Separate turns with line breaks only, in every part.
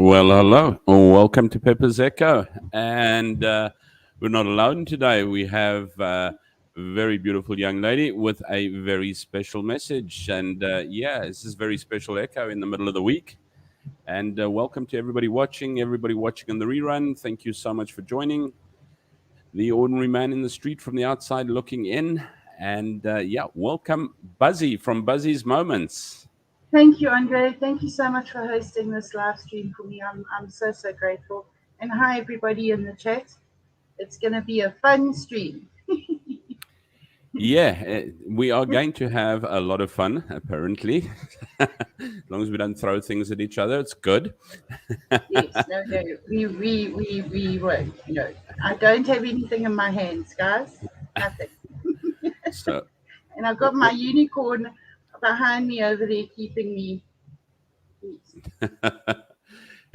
Well, hello. Welcome to Pepper's Echo. And we're not alone today. We have a very beautiful young lady with a very special message. And this is very special echo in the middle of the week. And welcome to everybody watching on the rerun. Thank you so much for joining. The ordinary man in the street from the outside looking in. And welcome Buzzy from Buzzy's Moments.
Thank you, Andre. Thank you so much for hosting this live stream for me. I'm so grateful. And hi, everybody in the chat. It's going to be a fun stream.
We are going to have a lot of fun, apparently. As long as we don't throw things at each other, it's good.
Yes, no, we won't. No, I don't have anything in my hands, guys. Nothing.
So,
And I've got my unicorn behind me over there keeping me.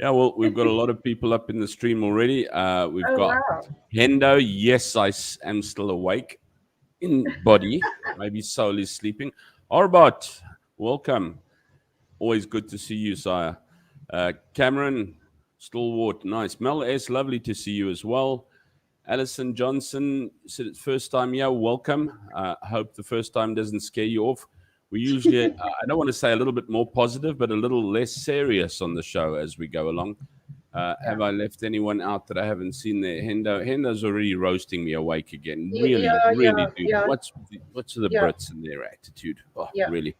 well, we've got a lot of people up in the stream already. We've got
Wow.
Hendo. Yes, I am still awake in body. Maybe soul is sleeping. Arbot, welcome. Always good to see you, sire. Cameron, stalwart, nice. Mel S, lovely to see you as well. Alison Johnson said it's first time. Yeah, welcome. Hope the first time doesn't scare you off. We usually, I don't want to say a little bit more positive, but a little less serious on the show as we go along. Have I left anyone out that I haven't seen there? Hendo's already roasting me awake again. Really, dude.
Yeah.
What's the Brits and their attitude? Oh,
Yeah.
really.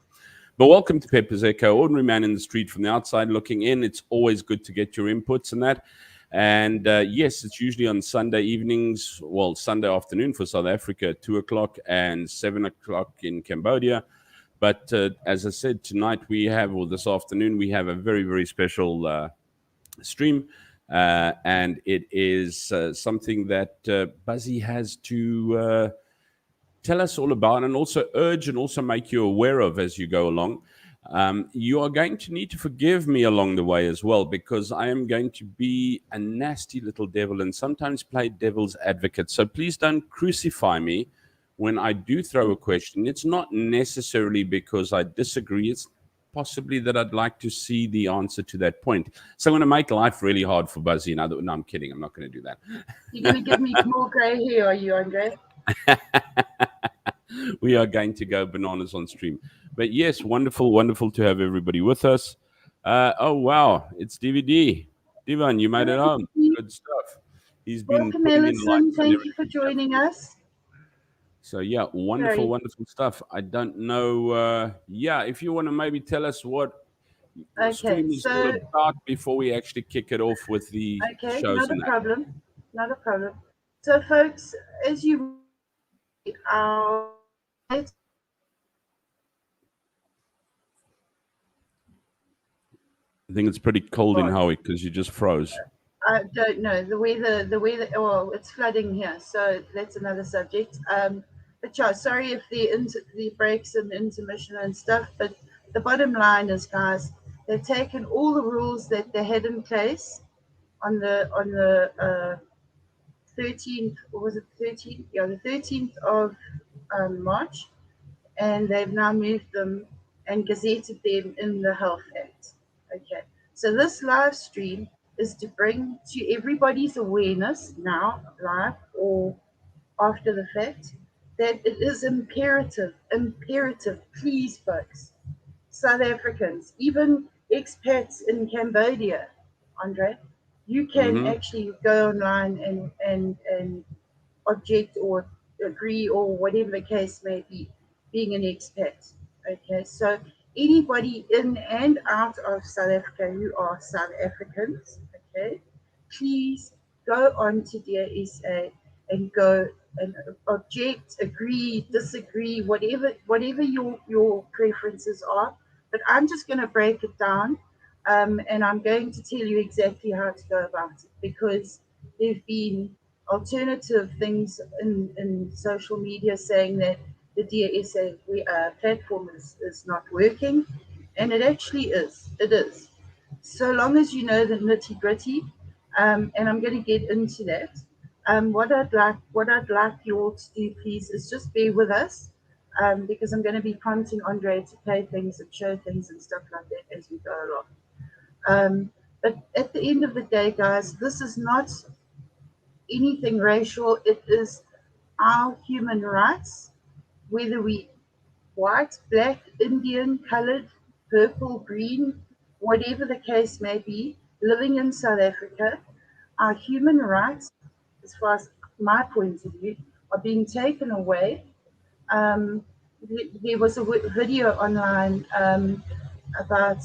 But welcome to Pepper's Echo, ordinary man in the street from the outside looking in. It's always good to get your inputs and that. And yes, it's usually on Sunday evenings, well, Sunday afternoon for South Africa, 2 o'clock and 7 o'clock in Cambodia. But as I said, tonight this afternoon, we have a very, very special stream. And it is something that Buzzy has to tell us all about and also urge and also make you aware of as you go along. You are going to need to forgive me along the way as well, because I am going to be a nasty little devil and sometimes play devil's advocate. So please don't crucify me when I do throw a question. It's not necessarily because I disagree. It's possibly that I'd like to see the answer to that point. So I'm going to make life really hard for Buzzy. No, I'm kidding. I'm not going to do that.
You're going to give me more grey hair, are you, Andre?
We are going to go bananas on stream. But yes, wonderful to have everybody with us. Oh, wow. It's DVD. Divan, you made it home. Good stuff. He's been
Welcome,
putting in
Alison.
lights.
Thank you for joining us.
So, yeah, wonderful stuff. I don't know. If you want to maybe tell us what the stream is all about before we actually kick it off with the shows.
Not a problem. So, folks, as you our
I think it's pretty cold in Howick because you just froze.
I don't know the weather. Well, it's flooding here, so that's another subject. But yeah, sorry if the breaks and intermission and stuff. But the bottom line is, guys, they've taken all the rules that they had in place on the 13th. Or was it 13th? Yeah, the 13th of March, and they've now moved them and gazetted them in the Health Act. Okay, so this live stream is to bring to everybody's awareness now, live or after the fact, that it is imperative, please, folks, South Africans, even expats in Cambodia, Andre, you can actually go online and object or agree or whatever the case may be, being an expat. Okay, so anybody in and out of South Africa who are South Africans, okay, please go on to Dear SA and go and object, agree, disagree, whatever your preferences are. But I'm just going to break it down, and I'm going to tell you exactly how to go about it, because there've been alternative things in social media saying that the DSA platform is not working, and it actually is. It is. So long as you know the nitty gritty, and I'm going to get into that. What I'd like you all to do, please, is just bear with us, because I'm going to be prompting Andre to play things and show things and stuff like that as we go along. But at the end of the day, guys, this is not anything racial. It is our human rights, whether we white, black, Indian, colored, purple, green, whatever the case may be, living in South Africa, our human rights, as far as my point of view, are being taken away. Um, there was a video online about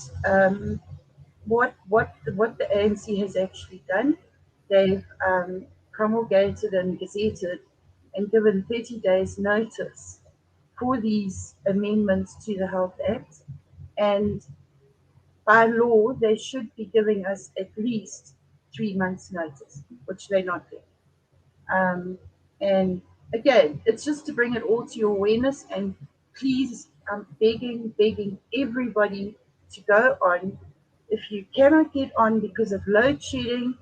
what the ANC has actually done. They've promulgated and gazetted and given 30 days notice for these amendments to the Health Act. And by law, they should be giving us at least 3 months' notice, which they're not doing. Um, and again, it's just to bring it all to your awareness. And please, I'm begging everybody to go on. If you cannot get on because of load shedding,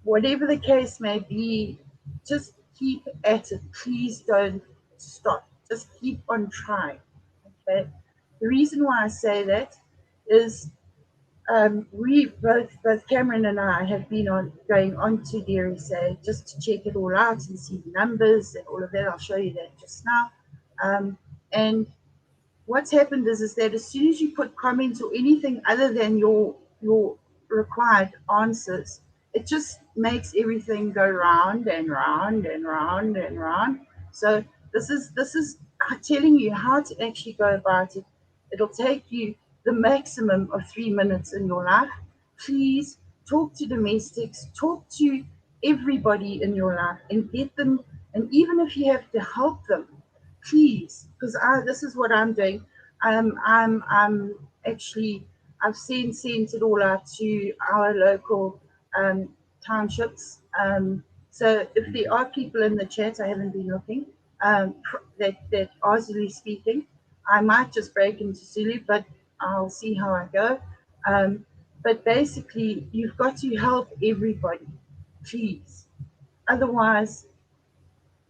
whatever the case may be, just keep at it. Please don't stop. Just keep on trying. Okay. The reason why I say that is we both Cameron and I have been on going on to Dairy Say just to check it all out and see the numbers and all of that. I'll show you that just now. And what's happened is that as soon as you put comments or anything other than your required answers, it just makes everything go round and round and round and round. So this is telling you how to actually go about it. It'll take you the maximum of 3 minutes in your life. Please talk to domestics, talk to everybody in your life and get them, and even if you have to help them, please, because this is what I'm doing. I'm actually I've sent it all out to our local um, townships. So if there are people in the chat, I haven't been looking, that are Zulu speaking, I might just break into Zulu, but I'll see how I go. Um, but basically, you've got to help everybody, please. Otherwise,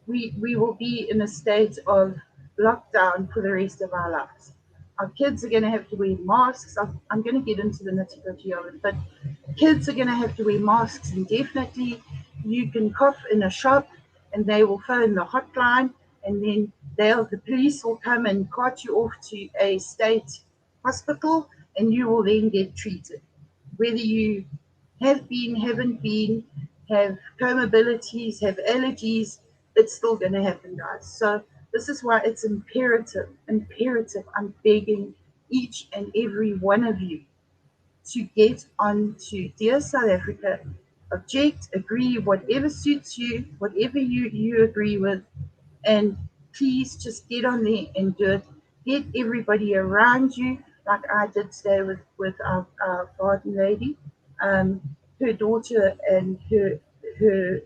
we will be in a state of lockdown for the rest of our lives. Our kids are going to have to wear masks. I'm going to get into the nitty gritty of it, but kids are going to have to wear masks indefinitely. You can cough in a shop and they will phone the hotline, and then the police will come and cart you off to a state hospital, and you will then get treated. Whether you have been, haven't been, have comorbidities, have allergies, it's still going to happen, guys. So this is why it's imperative. I'm begging each and every one of you to get on to Dear South Africa, object, agree, whatever suits you, whatever you agree with, and please just get on there and do it. Get everybody around you, like I did today with our garden lady. Um, her daughter and her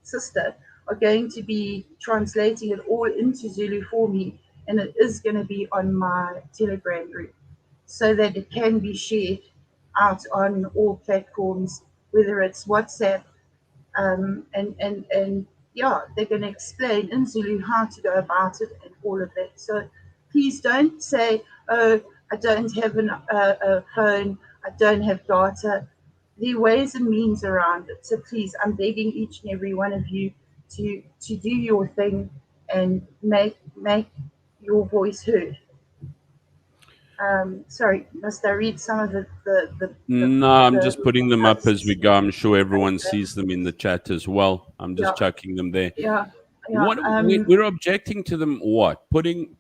sister are going to be translating it all into Zulu for me, and it is going to be on my Telegram group so that it can be shared out on all platforms, whether it's WhatsApp, and yeah, they're going to explain in Zulu how to go about it and all of that. So please don't say, oh, I don't have a phone, I don't have data. There are ways and means around it. So please, I'm begging each and every one of you to do your thing and make your voice heard. Sorry, must I read some of
No, I'm just
the
putting them up as we
posts?
go. I'm sure everyone
Okay.
sees them in the chat as well. I'm
Yeah,
just chucking them there.
yeah, yeah.
What we're objecting to them? What putting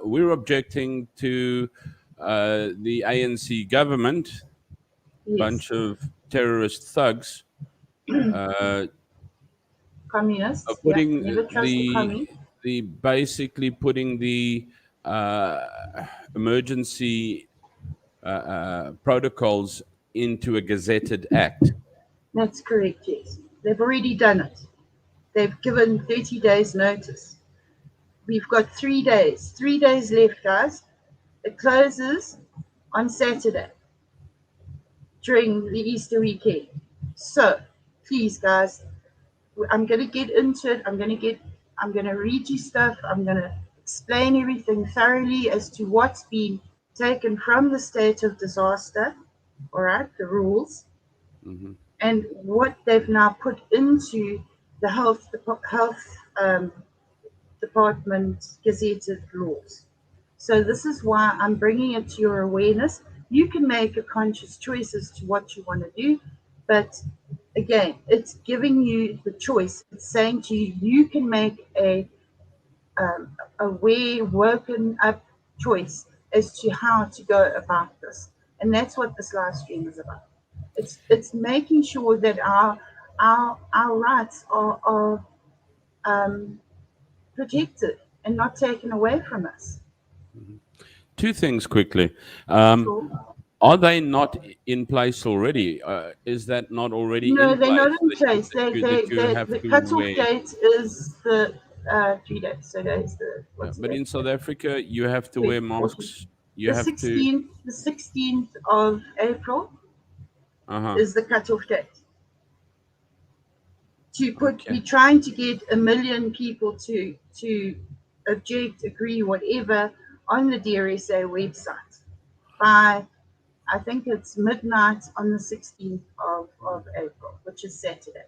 we're objecting to the ANC government,
Yes,
bunch of terrorist thugs, uh,
communists. Yeah,
putting
never trust the commie.
the basically putting the uh, emergency protocols into a gazetted act.
That's correct. Yes, they've already done it. They've given 30 days notice. We've got 3 days. 3 days left, guys. It closes on Saturday during the Easter weekend. So, please, guys, I'm going to get into it. I'm going to read you stuff. I'm going to explain everything thoroughly as to what's been taken from the state of disaster, all right, the rules,
Hmm.
and what they've now put into the health um, department gazetted laws. So this is why I'm bringing it to your awareness. You can make a conscious choice as to what you want to do, but again, it's giving you the choice. It's saying to you, you can make um, a way woken up choice as to how to go about this, and that's what this live stream is about. It's making sure that our rights are um, protected and not taken away from us.
Two things quickly. Um,
Sure.
are they not in place already? Is that not already
No,
in
they're not
place
in place.
that you have
The
to
cutoff
wear?
date is the 3 days. So that's the
Yeah,
what's the
but
date
in South
today?
Africa, you have to wear
20, 14.
masks. You have to.
The 16th of April
Uh huh.
is the cutoff date. To put,
Okay.
we're trying to get a million people to object, agree, whatever, on the DRSA website by I think it's midnight on the 16th of April, which is Saturday.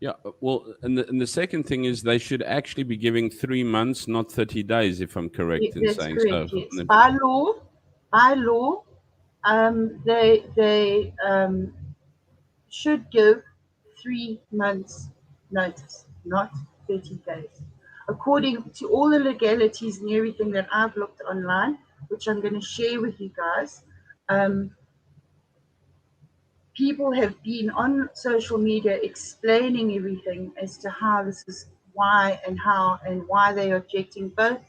Yeah. Well, and the second thing is they should actually be giving 3 months, not 30 days, if I'm correct in
That's
saying
correct.
so.
Yes, by law, they should give 3 months notice, not 30 days. According to all the legalities and everything that I've looked online, which I'm going to share with you guys, um, people have been on social media explaining everything as to how this is why and how and why they're objecting. Both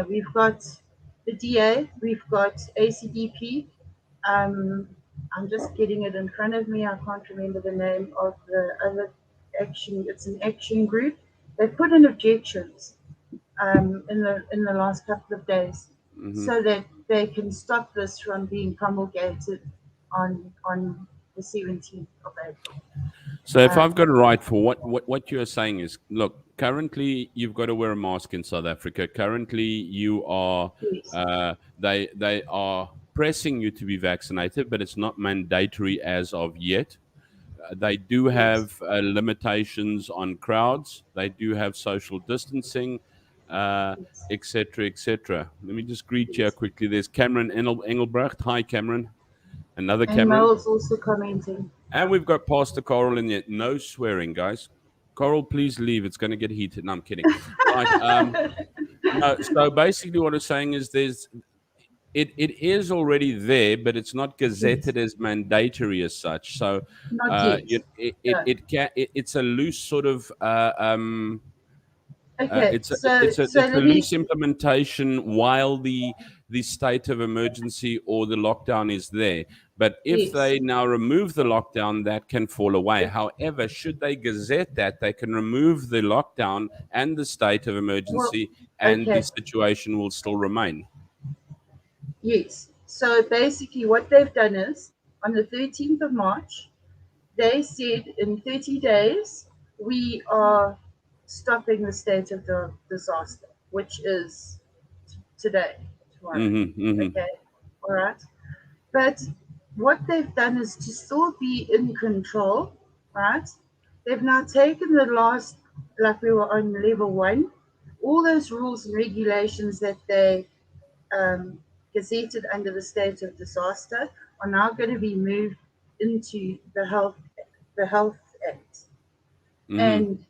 we've got the DA, we've got ACDP. Um, I'm just getting it in front of me. I can't remember the name of the other action. It's an action group. They put in objections in the last couple of days,
Hmm.
so that they can stop this from being promulgated on the 17th of April.
So if
Um,
I've got it right, for what you're saying is, look, currently you've got to wear a mask in South Africa. Currently, you are
yes,
they are pressing you to be vaccinated, but it's not mandatory as of yet. They do
yes,
have limitations on crowds. They do have social distancing, uh,
yes,
etc., etc. Let me just greet you
yes.
quickly. There's Cameron Engelbrecht. Hi, Cameron. Another
And
Cameron.
Mel's also commenting.
And we've got Pastor Coral in there. No swearing, guys. Coral, please leave. It's going to get heated. No, I'm kidding. Right. No. So basically, what I'm saying is it is already there, but it's not
Yes,
gazetted as mandatory as such. So
not yet. No.
it's a loose sort of
Okay, so
it's a
let me.
loose implementation while the state of emergency or the lockdown is there. But if
Yes.
they now remove the lockdown, that can fall away. However, should they gazette that, they can remove the lockdown and the state of
Well,
emergency, and the
okay.
situation will still remain.
Yes. So basically, what they've done is on the 13th of March, they said in 30 days, we are stopping the state of the disaster, which is today, tomorrow.
Hmm. Hmm.
Okay. All right. But what they've done is to still be in control, right? They've now taken the last, like we were on level one, all those rules and regulations that they um, gazetted under the state of disaster are now going to be moved into the Health Act.
Hmm.
And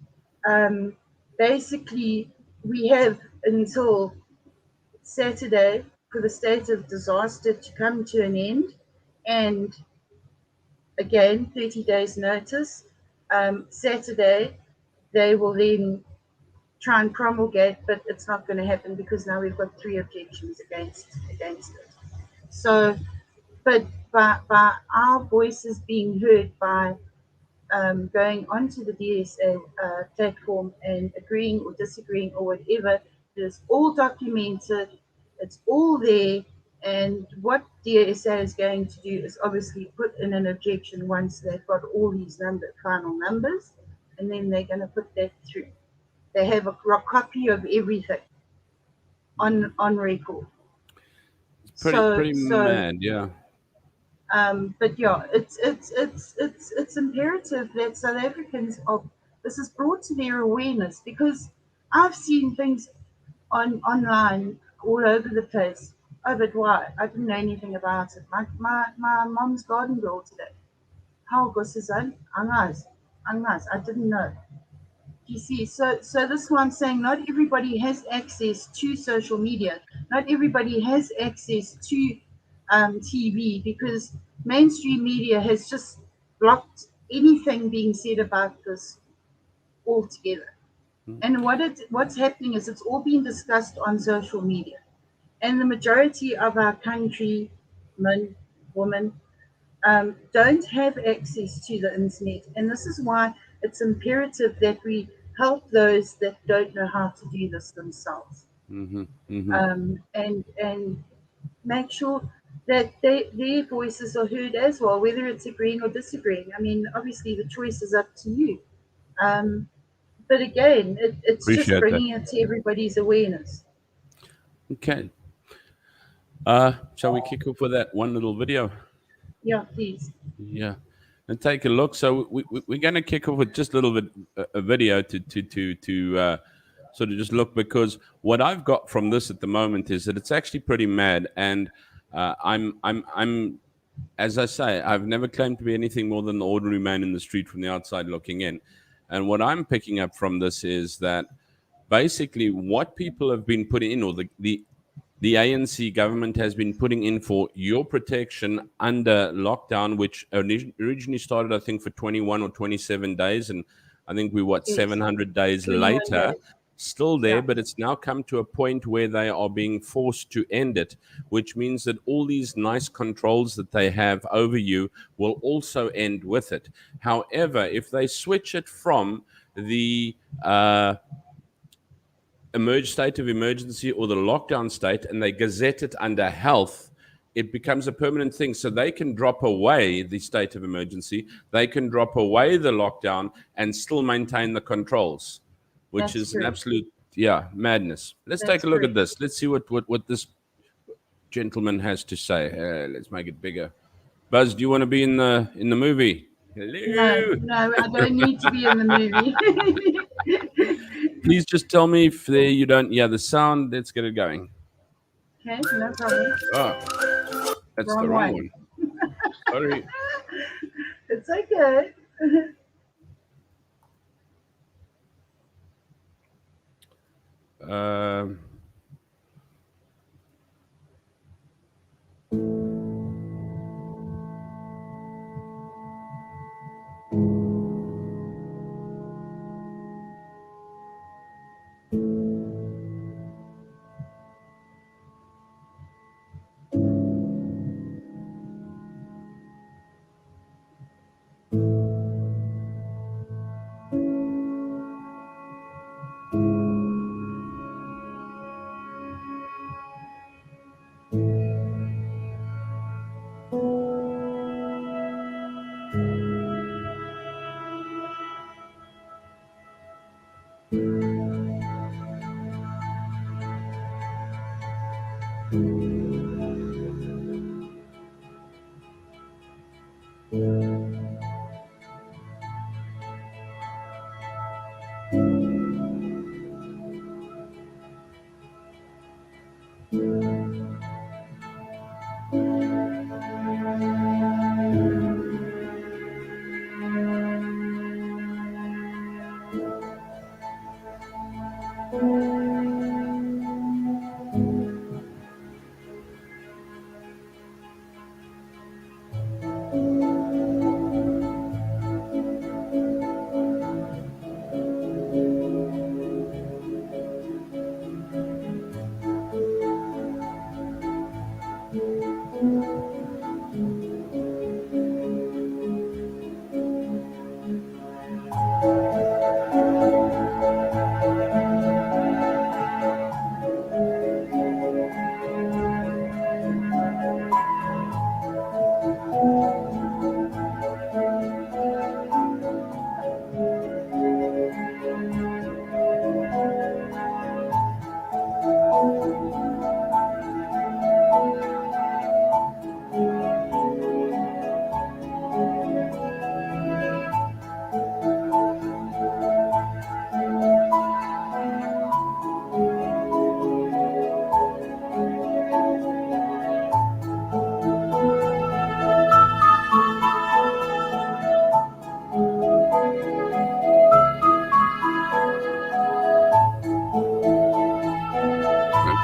um, basically, we have until Saturday for the state of disaster to come to an end. And again, 30 days notice. Saturday, they will then try and promulgate, but it's not going to happen because now we've got three objections against it. So, but by our voices being heard by going onto the DSA platform and agreeing or disagreeing or whatever, it's all documented, it's all there. And what DSA is going to do is obviously put in an objection once they've got all these final numbers, and then they're going to put that through. They have a copy of everything on record. So
pretty
so
mad. Yeah.
but yeah, it's imperative that South Africans are, this is brought to their awareness, because I've seen things online all over the place. Oh, but why? I didn't know anything about it. My mom's garden girl today. How goes his own? Unnice. I didn't know. You see, so this is why I'm saying not everybody has access to social media. Not everybody has access to TV, because mainstream media has just blocked anything being said about this altogether. And what's happening is it's all being discussed on social media, and the majority of our countrymen, women, don't have access to the internet. And this is why it's imperative that we help those that don't know how to do this themselves,
Mm-hmm. Mm-hmm.
and make sure that their voices are heard as well, whether it's agreeing or disagreeing. I mean, obviously, the choice is up to you. Um, but again, it's just
Appreciate that.
bringing it to everybody's awareness.
Okay. Shall we kick off with that one little video?
Yeah, please.
Yeah, and take a look. So we're going to kick off with just a little bit a video to sort of just look, because what I've got from this at the moment is that it's actually pretty mad, and I'm as I say, I've never claimed to be anything more than the ordinary man in the street from the outside looking in, and what I'm picking up from this is that basically what people have been putting in, or the ANC government has been putting in for your protection under lockdown, which originally started, I think, for 21 or 27 days. And I think we, what,
Yes,
700 days
21
later,
days.
still there,
Yeah,
but it's now come to a point where they are being forced to end it, which means that all these nice controls that they have over you will also end with it. However, if they switch it from the emerge state of emergency or the lockdown state, and they gazette it under health, it becomes a permanent thing. So they can drop away the state of emergency, they can drop away the lockdown, and still maintain the controls, which
that's
is an
correct.
absolute, yeah, madness. Let's take
That's
a look at
correct.
this. Let's see what this gentleman has to say. Let's make it bigger. Buzz, do you want to be in the movie?
No,
Hello.
no, I don't need to be in the movie.
Please just tell me if there you don't. Yeah, the sound. Let's get it going.
Okay, no problem.
Oh, that's the
Wrong
wrong
one.
one. Sorry.
It's okay.
Um,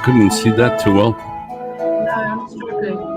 Couldn't see that too well.
No, I'm struggling.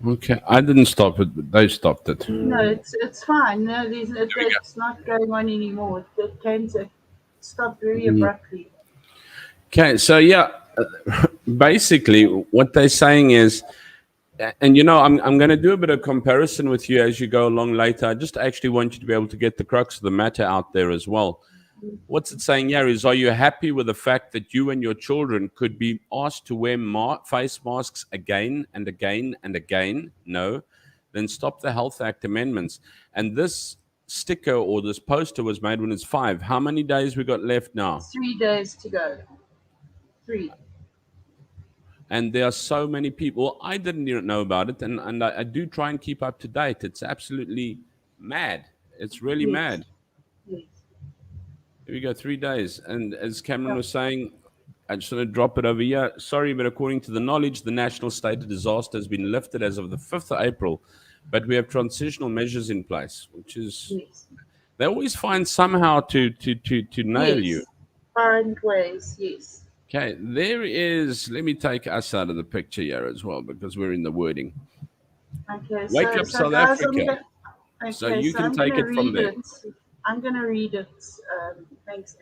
Okay, I didn't stop it, but they stopped it.
No, it's fine. No,
There we
it's not going on anymore. It came to stop very
go.
abruptly.
Okay, so yeah, basically what they're saying is, and I'm going to do a bit of comparison with you as you go along later. I just actually want you to be able to get the crux of the matter out there as well. What's it saying here is, are you happy with the fact that you and your children could be asked to wear face masks again and again and again? No. Then stop the Health Act amendments. And this sticker or this poster was made when it's 5. How many days we got left now?
3 days to go. Three.
And there are so many people. I didn't even know about it, and I do try and keep up to date. It's absolutely mad. It's really
Yes.
mad.
Yes.
Here we go, 3 days. And as Cameron
Yep.
was saying, I just want to drop it over here. Sorry, but according to the knowledge, the national state of disaster has been lifted as of the 5th of April, but we have transitional measures in place, which is,
Yes.
they always find somehow to nail you.
Yes. Find ways. Yes.
Okay, there is, let me take us out of the picture here as well, because we're in the wording.
Okay.
Wake
So
up,
so
South
guys,
Africa. So
okay.
you
So
can
I'm
take
gonna
it from
read
there.
it. I'm gonna read it. Thanks,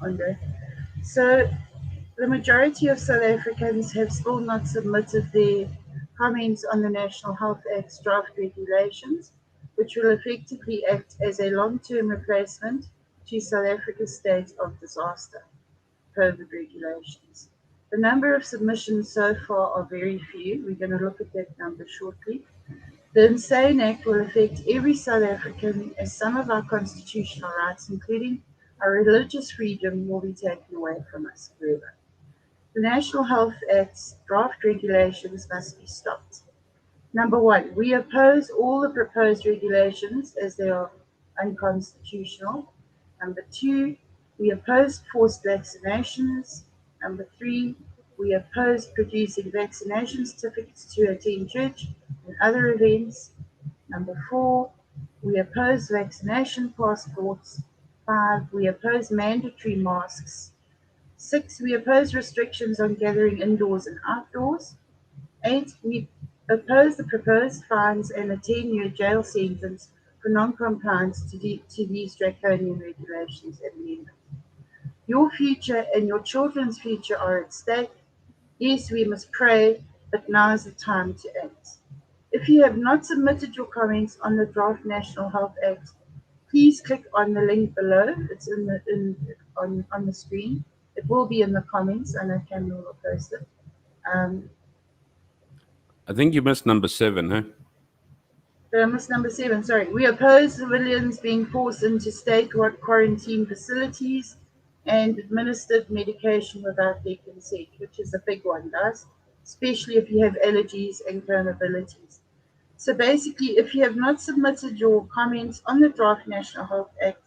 Andre. So the majority of South Africans have still not submitted their comments on the National Health Act's draft regulations, which will effectively act as a long-term replacement to South Africa's state of disaster COVID regulations. The number of submissions so far are very few. We're going to look at that number shortly. The Insane Act will affect every South African, as some of our constitutional rights, including our religious freedom, will be taken away from us forever. The National Health Act's draft regulations must be stopped. Number one, we oppose all the proposed regulations as they are unconstitutional. Number two, we oppose forced vaccinations. Number three, we oppose producing vaccination certificates to attend church and other events. Number four, we oppose vaccination passports. Five, we oppose mandatory masks. Six, we oppose restrictions on gathering indoors and outdoors. Eight, we oppose the proposed fines and a 10-year jail sentence for non-compliance to these draconian regulations and amendments. Your future and your children's future are at stake. Yes, we must pray, but now is the time to act. If you have not submitted your comments on the draft National Health Act, please click on the link below. It's on the screen. It will be in the comments. I know Cameron will post it. Um,
I think you missed number 7, huh?
Premise number 7, sorry. We oppose civilians being forced into state quarantine facilities and administered medication without their consent, which is a big one, guys, especially if you have allergies and comorbidities. So basically, if you have not submitted your comments on the draft National Health Act,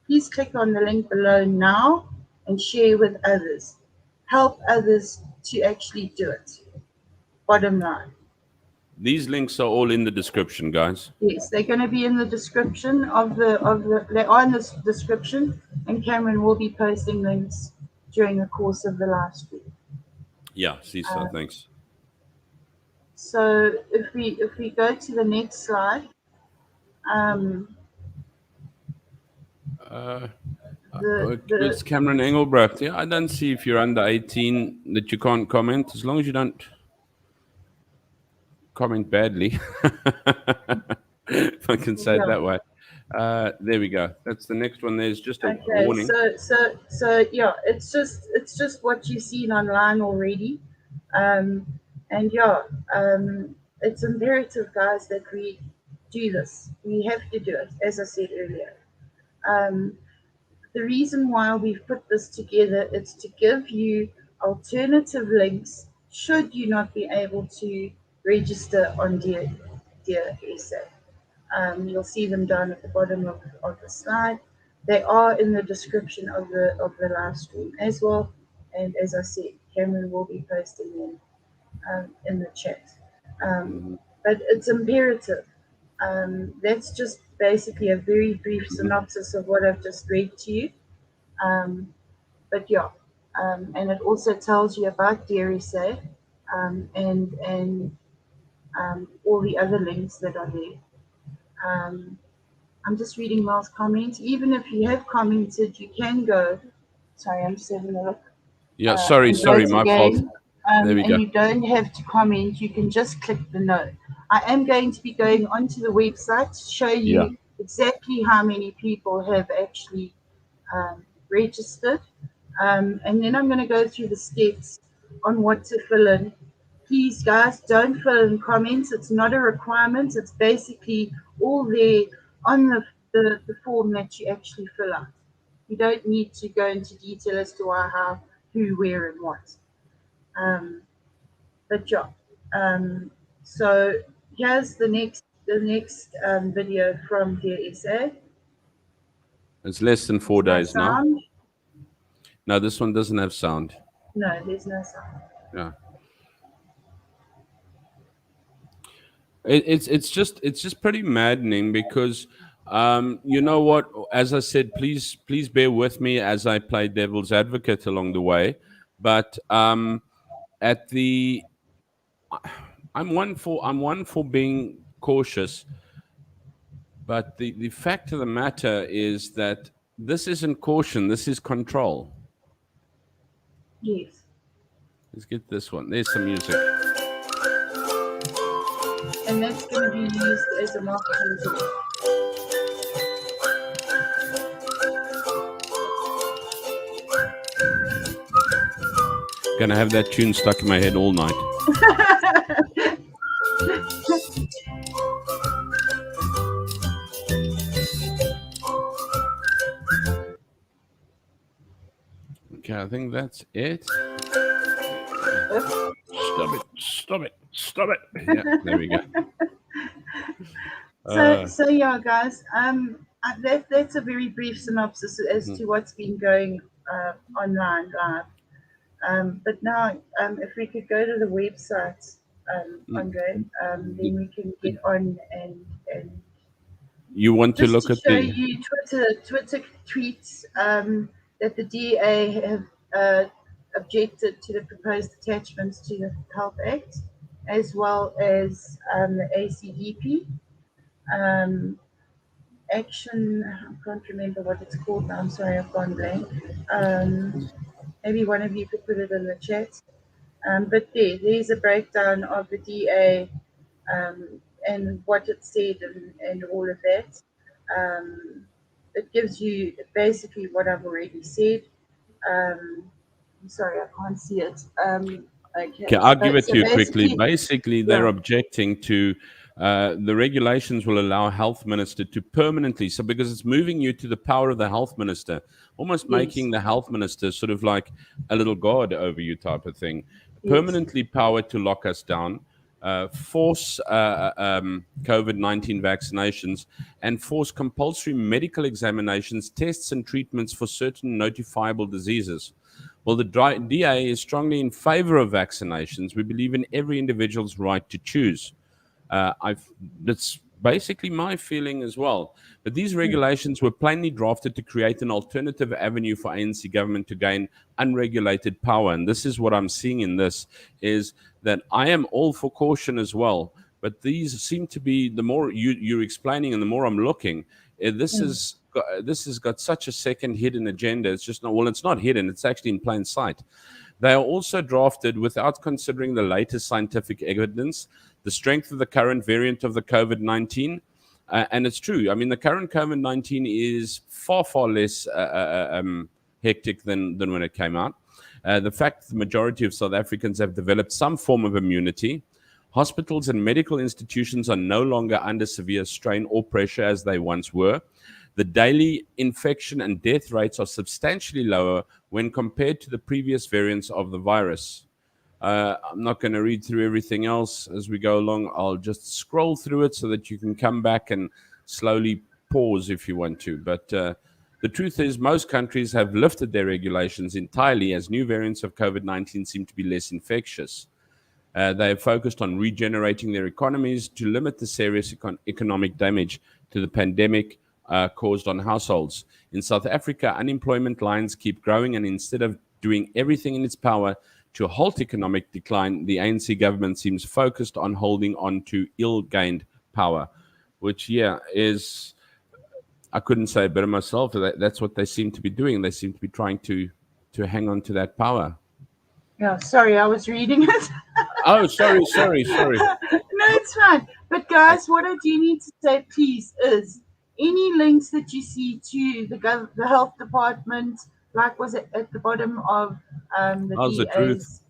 please click on the link below now and share with others. Help others to actually do it. Bottom line.
These links are all in the description, guys.
Yes, they're going to be in the description they are in the description, and Cameron will be posting links during the course of the live stream.
Yeah, see, so
Uh,
thanks.
so if we go to the next slide, um,
Uh,
the
it's Cameron Engelbrecht. Yeah, I don't see if you're under 18 that you can't comment, as long as you don't comment badly, if I can say it
yeah.
that way. There we go. That's the next one. There's just a
Okay,
warning.
so yeah, it's just what you've seen online already, um, and yeah, it's imperative, guys, that we do this. We have to do it, as I said earlier. Um, the reason why we've put this together is to give you alternative links should you not be able to register on Dear SA. You'll see them down at the bottom of the slide. They are in the description of the live stream as well. And as I said, Cameron will be posting them in the chat.
Mhm.
But it's imperative. That's just basically a very brief
Mhm.
synopsis of what I've just read to you. Um, but yeah, and it also tells you about Dairy Safe and all the other links that are there. Um, I'm just reading Mel's comments. Even if you have commented, you can go. Sorry, I'm just having a look.
Yeah,
And
sorry,
vote
my fault.
again.
There we
And
go.
you don't have to comment. You can just click the no. I am going to be going onto the website to show
Yeah.
you exactly how many people have actually registered. And then I'm going to go through the steps on what to fill in. Please, guys, don't fill in comments. It's not a requirement. It's basically all there on the form that you actually fill out. You don't need to go into detail as to why, how, who, where, and what. Um, but yeah. Um, so here's the next video from Dear SA.
It's less than
There's
4
no
days now.
sound.
No, this one doesn't have sound.
No, there's no sound.
Yeah. It's just pretty maddening because you know what, as I said, please bear with me as I play devil's advocate along the way, but at the I'm one for being cautious, but the fact of the matter is that this isn't caution, this is control.
Yes.
Let's get this one. There's some music.
And that's going to be used as a marketing tool.
Gonna have that tune stuck in my head all night. Okay, I think that's it. Stop it. Yeah, there we go.
So yeah, guys. That's a very brief synopsis as to what's been going online live. But now, if we could go to the website, Andre, then we can get on and
You want to
just
look
to
at
show
the
you Twitter tweets that the DA have objected to the proposed attachments to the Health Act, as well as the ACDP. Um, action, I can't remember what it's called now. I'm sorry, I've gone blank. Maybe one of you could put it in the chat. But there's a breakdown of the DA um, and what it said and all of that. It gives you basically what I've already said. I'm sorry, I can't see it. Okay,
Okay, I'll give it
so
to you quickly.
basically,
Basically, they're
yeah,
objecting to the regulations will allow health minister to permanently, so because it's moving you to the power of the health minister, almost
yes,
making the health minister sort of like a little god over you type of thing,
yes,
permanently powered to lock us down, force COVID-19 vaccinations, and force compulsory medical examinations, tests, and treatments for certain notifiable diseases. Well, the DA is strongly in favor of vaccinations. We believe in every individual's right to choose. That's basically my feeling as well. But these regulations were plainly drafted to create an alternative avenue for ANC government to gain unregulated power. And this is what I'm seeing in this, is that I am all for caution as well. But these seem to be, the more you're explaining and the more I'm looking, this has got such a second hidden agenda. It's just not, well, it's not hidden, it's actually in plain sight. They are also drafted without considering the latest scientific evidence, the strength of the current variant of the COVID-19. And it's true. I mean, the current COVID-19 is far, far less hectic than when it came out. The fact that the majority of South Africans have developed some form of immunity. Hospitals and medical institutions are no longer under severe strain or pressure as they once were. The daily infection and death rates are substantially lower when compared to the previous variants of the virus. I'm not going to read through everything else as we go along. I'll just scroll through it so that you can come back and slowly pause if you want to. But the truth is, most countries have lifted their regulations entirely as new variants of COVID 19 seem to be less infectious. They have focused on regenerating their economies to limit the serious economic damage to the pandemic caused on households. In South Africa, unemployment lines keep growing, and instead of doing everything in its power to halt economic decline, the ANC government seems focused on holding on to ill gained power, which, yeah, is, I couldn't say it better myself. That's what they seem to be doing. They seem to be trying to hang on to that power.
Yeah, sorry, I was reading it.
Oh, sorry.
No, it's fine. But
I,
guys, what I do need to say, please, is any links that you see to the health department, like was it at the bottom of the
how's the truth?
DA's,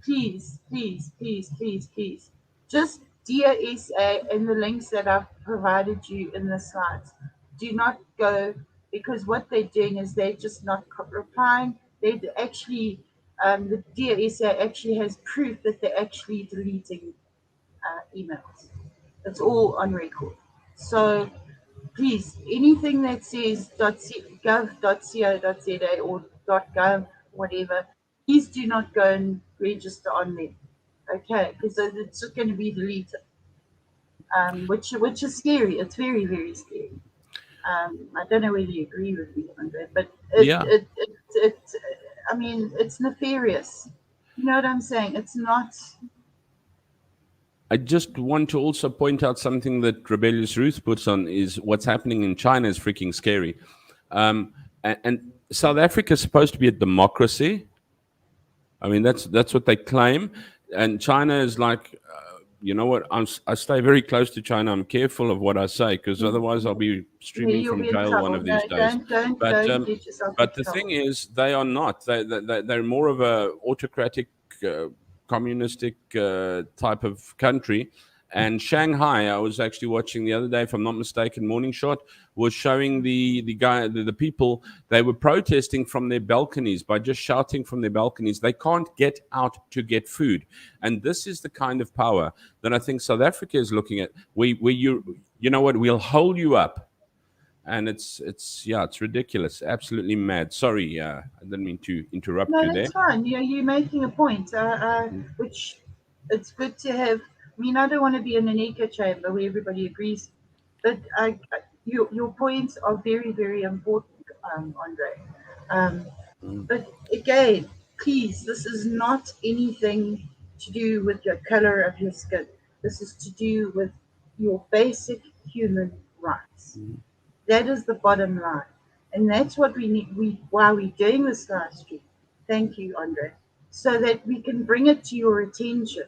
please, please, please, please, please, just Dear SA and the links that I've provided you in the slides. Do not go, because what they're doing is they're just not replying. They actually, the Dear SA actually has proof that they're actually deleting emails. It's all on record. So please, anything that says .gov.co.za or .gov, whatever, please do not go and register on them. Okay, because it's just going to be deleted, which is scary. It's very, very scary. I don't know whether you agree with me on that, but
Yeah,
I mean, it's nefarious. You know what I'm saying? It's not.
I just want to also point out something that Rebellious Ruth puts on is what's happening in China is freaking scary. And South Africa is supposed to be a democracy. I mean, that's what they claim, and China is like, you know what? I stay very close to China. I'm careful of what I say because otherwise I'll be
Yeah,
streaming
you'll
from
be in
jail one
trouble.
of
No,
these days. But
don't get yourself
but
into
the thing
trouble.
is, they are not. They're more of a autocratic, communistic type of country. And Shanghai, I was actually watching the other day, if I'm not mistaken, Morning Shot was showing the people, they were protesting from their balconies by just shouting from their balconies. They can't get out to get food, and this is the kind of power that I think South Africa is looking at. Where you know what, we'll hold you up, and it's yeah, it's ridiculous, absolutely mad. Sorry, I didn't mean to interrupt
No,
you there.
that's fine. You're making a point, which it's good to have. I mean, I don't want to be in an echo chamber where everybody agrees, but your points are very, very important, Andre. Um,
Mm,
but again, please, this is not anything to do with your color of your skin. This is to do with your basic human rights.
mm,
That is the bottom line. And that's what we need, why we're doing this live stream. Thank you, Andre. So that we can bring it to your attention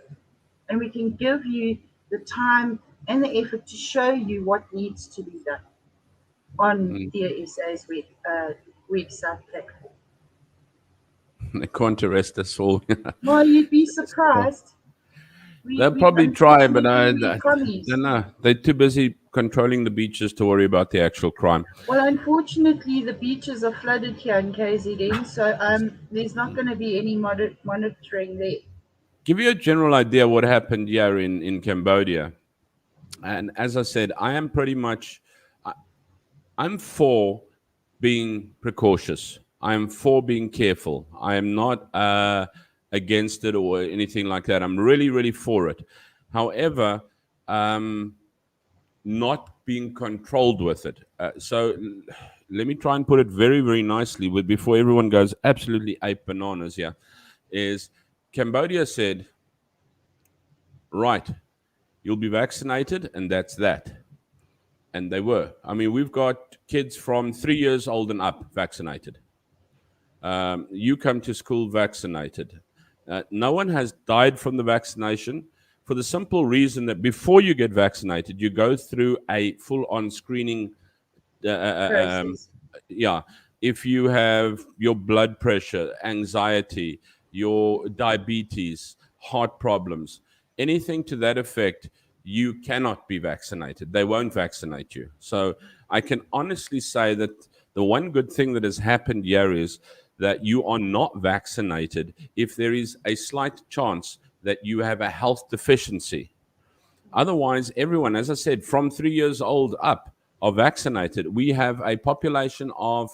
and we can give you the time and the effort to show you what needs to be done on
mm.
DSA's website platform.
They can't arrest us all.
Well, you'd be
Well,
surprised.
they'll
We
probably try, but
unfortunately
I
we commies.
don't know. They're too busy controlling the beaches to worry about the actual crime.
Well, unfortunately, the beaches are flooded here in KZN, so there's not going to be any monitoring there.
Give you a general idea what happened here in Cambodia. And as I said, I am pretty much, I'm for being precautious. I am for being careful. I am not against it or anything like that. I'm really, really for it. However, um, not being controlled with it. Let me try and put it very, very nicely with before everyone goes absolutely ape bananas here. Is Cambodia said, right, you'll be vaccinated, and that's that. And they were. I mean, we've got kids from 3 years old and up vaccinated. You come to school vaccinated. No one has died from the vaccination for the simple reason that before you get vaccinated, you go through a full on screening. Uh, uh, um,
Process.
yeah. If you have your blood pressure, anxiety, your diabetes, heart problems, anything to that effect, you cannot be vaccinated. They won't vaccinate you. So I can honestly say that the one good thing that has happened here is that you are not vaccinated if there is a slight chance that you have a health deficiency. Otherwise, everyone, as I said, from 3 years old up are vaccinated. We have a population of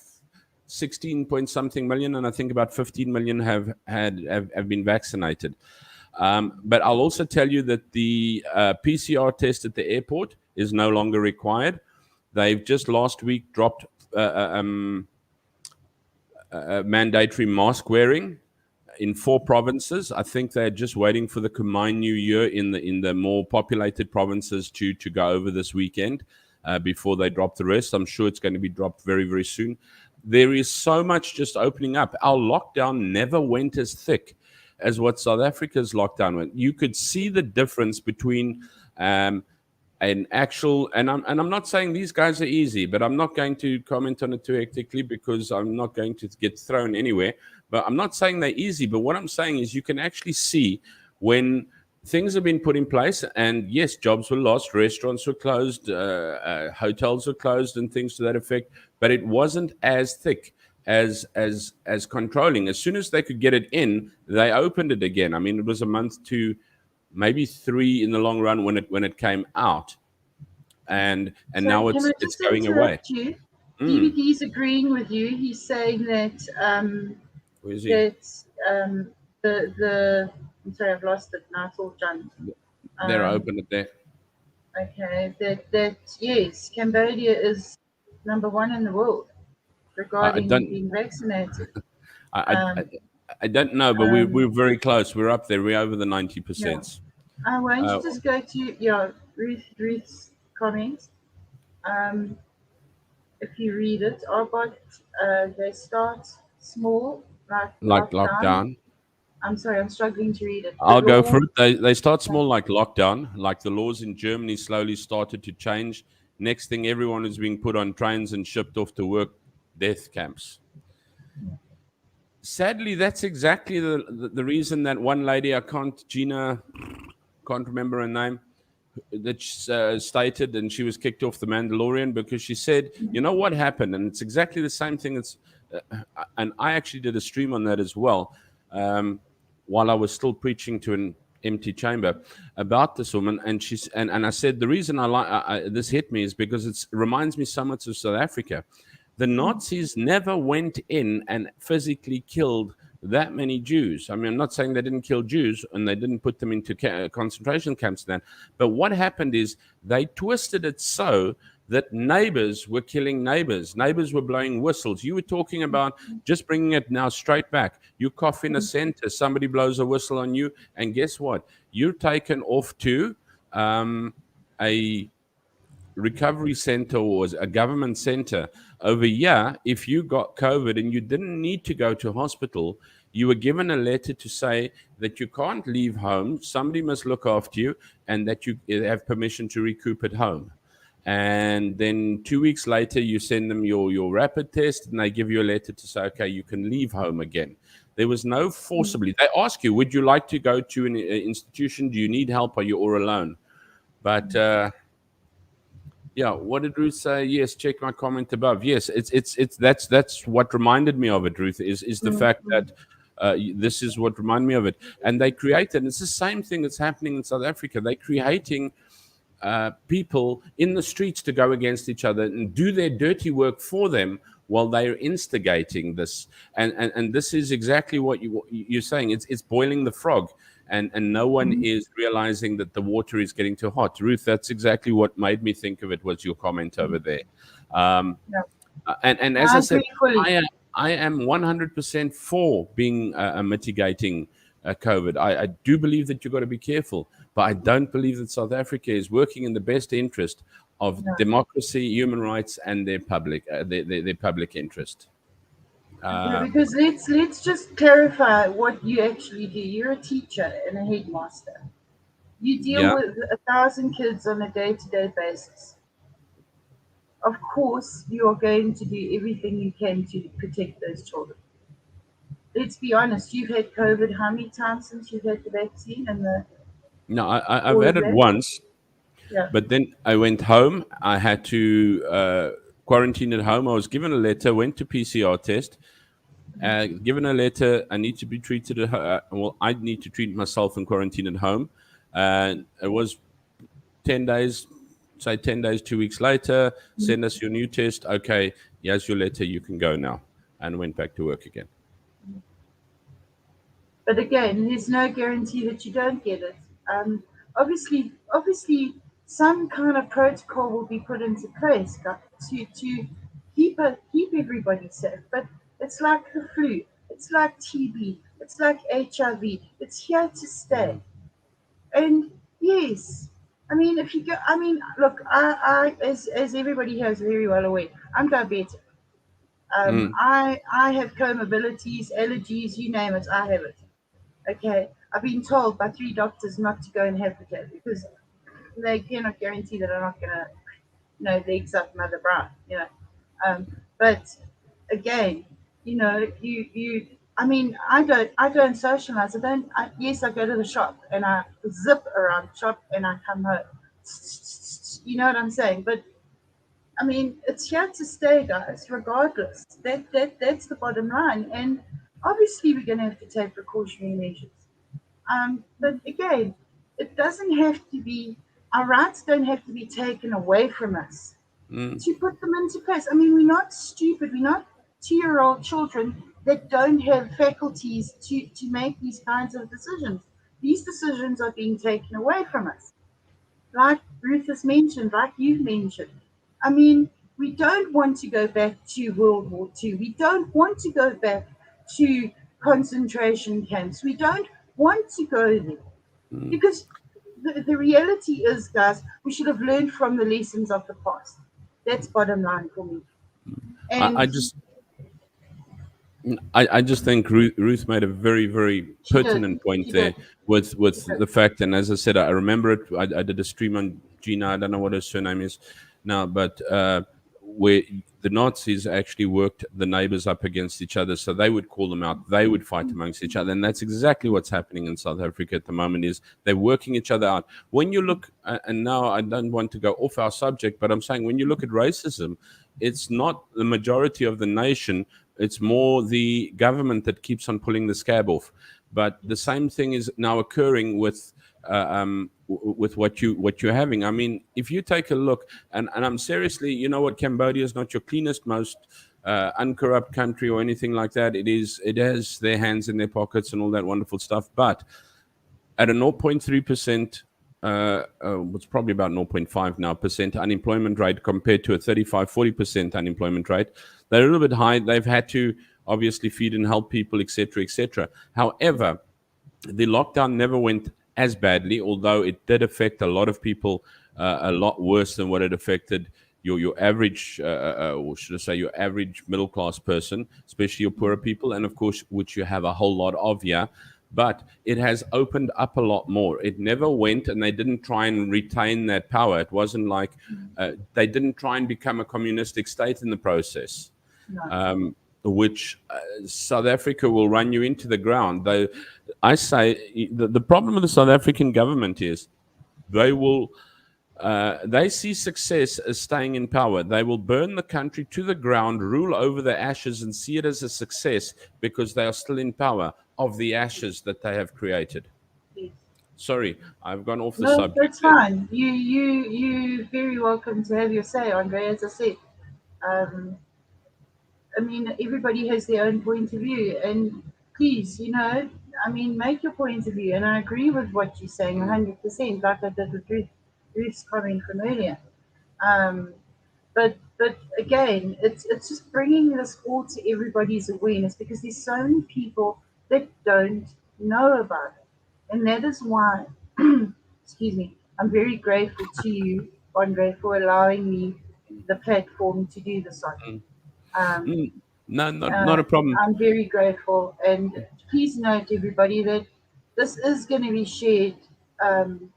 16 point something million, and I think about 15 million have been vaccinated. But I'll also tell you that the PCR test at the airport is no longer required. They've just last week dropped mandatory mask wearing in 4 provinces. I think they're just waiting for the Khmer New Year in the more populated provinces to go over this weekend before they drop the rest. I'm sure it's going to be dropped very, very soon. There is so much just opening up. Our lockdown never went as thick as what South Africa's lockdown went. You could see the difference between an actual, and I'm not saying these guys are easy, but I'm not going to comment on it too hectically because I'm not going to get thrown anywhere. But I'm not saying they're easy. But what I'm saying is you can actually see when things have been put in place, and yes, jobs were lost, restaurants were closed, hotels were closed, and things to that effect. But it wasn't as thick as controlling. As soon as they could get it in, they opened it again. I mean, it was a month to maybe 3 in the long run when it came out, and
So
now
can I
it's
just
going away.
interrupt you?
Mm.
DVD's agreeing with you. He's saying that
Where is he?
that the I'm sorry, I've lost it now. It's all jumped.
There, I
Um,
opened it there.
okay, that yes, Cambodia is #1 in the world
I
regarding
don't
being vaccinated.
I, I,
Um,
I don't know, but we're
um,
very close. We're up there. We're over the
yeah.
90%.
Why don't you
Uh,
just go to Ruth's comment? Um, if you read it, about they start small, like
like
lockdown.
lockdown.
I'm sorry, I'm struggling to read it. The
I'll go for
law,
it. They start small like lockdown, like the laws in Germany slowly started to change. Next thing, everyone is being put on trains and shipped off to work death camps. Sadly, that's exactly the reason that one lady, I can't, Gina, can't remember her name, that stated, and she was kicked off the Mandalorian because she said, you know what happened? And it's exactly the same thing. And I actually did a stream on that as well, while I was still preaching to an empty chamber about this woman. And and I said, the reason I like this hit me is because it reminds me so much of South Africa. The Nazis never went in and physically killed that many Jews. I mean, I'm not saying they didn't kill Jews and they didn't put them into concentration camps then, but what happened is they twisted it so that neighbors were killing neighbors. Neighbors were blowing whistles. You were talking about just bringing it now straight back. You cough in a center, somebody blows a whistle on you, and guess what? You're taken off to a recovery center or a government center. Over here, if you got COVID and you didn't need to go to hospital, you were given a letter to say that you can't leave home, somebody must look after you, and that you have permission to recoup at home. And then 2 weeks later, you send them your rapid test, and they give you a letter to say, okay, you can leave home again. There was no forcibly. They ask you, would you like to go to an institution? Do you need help? Are you all alone? But yeah, what did Ruth say? Yes, check my comment above. Yes, it's that's what reminded me of it. Ruth is the fact that this is what reminded me of it, and they created. It's the same thing that's happening in South Africa. They're creating people in the streets to go against each other and do their dirty work for them while they're instigating this. And this is exactly what you're saying. It's boiling the frog. And no one is realizing that the water is getting too hot. Ruth, that's exactly what made me think of it, was your comment over there.
yeah,
And as
I
I said,
agree fully.
I am 100% for being mitigating COVID. I do believe that you've got to be careful, but I don't believe that South Africa is working in the best interest of
No.
democracy, human rights, and their public interest.
Yeah, because let's just clarify what you actually do. You're a teacher and a headmaster. You deal
Yeah.
with 1,000 kids on a day-to-day basis. Of course, you are going to do everything you can to protect those children. Let's be honest. You've had COVID how many times since you've had the vaccine and
No, I've
all of
had it
that?
once.
Yeah.
But then I went home. I had to quarantine at home. I was given a letter, went to PCR test. given a letter. I need to be treated at well, I need to treat myself in quarantine at home. And it was 10 days, say 10 days, 2 weeks later, send us your new test. Okay, here's your letter. You can go now. And went back to work again.
But again, there's no guarantee that you don't get it. Obviously, some kind of protocol will be put into place to keep everybody safe. But it's like the flu, it's like TB, it's like HIV. It's here to stay. And yes, I mean, if you go, I mean, look, as everybody here is very well aware, I'm diabetic.
Mm,
I have comorbidities, allergies, you name it, I have it. Okay, I've been told by three doctors not to go and have the jab because they cannot guarantee that I'm not going to know the exact mother bride. But again, I mean, I don't socialize. Yes, I go to the shop and I zip around the shop and I come home. You know what I'm saying? But I mean, it's here to stay, guys. Regardless, that's the bottom line. And obviously, we're going to have to take precautionary measures. But again, it doesn't have to be. Our rights don't have to be taken away from us
mm,
to put them into place. I mean, we're not stupid. We're not 2-year-old children that don't have faculties to make these kinds of decisions. These decisions are being taken away from us, like Ruth has mentioned, like you've mentioned. I mean, we don't want to go back to World War II. We don't want to go back to concentration camps. We don't want to go there
mm.
because the reality is, guys, we should have learned from the lessons of the past. That's bottom line for me.
I
And
just I just think Ruth made a very, very
she did.
pertinent point
She
there
did. She
with
did.
the fact, and as I said, I remember it. I did a stream on Gina. I don't know what her surname is now, but where the Nazis actually worked the neighbors up against each other, so they would call them out. They would fight amongst each other, and that's exactly what's happening in South Africa at the moment. Is they're working each other out. When you look, and now I don't want to go off our subject, but I'm saying when you look at racism, it's not the majority of the nation, it's more the government that keeps on pulling the scab off. But the same thing is now occurring with what you're having. I mean, if you take a look, and I'm seriously, you know what, Cambodia is not your cleanest, most uncorrupt country or anything like that. It has their hands in their pockets and all that wonderful stuff. But at a 0.3%, what's probably about 0.5 now percent unemployment rate compared to a 35-40% unemployment rate. They're a little bit high. They've had to obviously feed and help people, etc., etc. However, the lockdown never went as badly, although it did affect a lot of people a lot worse than what it affected your average, or should I say, your average middle class person, especially your poorer people, and of course, which you have a whole lot of here. But it has opened up a lot more. It never went, and they didn't try and retain that power. It wasn't like they didn't try and become a communistic state in the process,
No.
which South Africa will run you into the ground. I say the problem with the South African government is they will they see success as staying in power. They will burn the country to the ground, rule over the ashes, and see it as a success because they are still in power of the ashes that they have created.
Yes.
Sorry, I've gone off the
No,
subject
that's
there.
fine. You very welcome to have your say, Andre. As I said, um, I mean, everybody has their own point of view, and please, I mean, make your point of view. And I agree with what you're saying,
Mm,
100%, like I did with Ruth's comment from earlier. Um, but again, it's just bringing this all to everybody's awareness because there's so many people that don't know about it, and that is why, excuse me, I'm very grateful to you, Andre, for allowing me the platform to do this on.
mm,
Um,
mm. No, not
uh,
a problem.
I'm very grateful, and please note, everybody, that this is going to be shared um,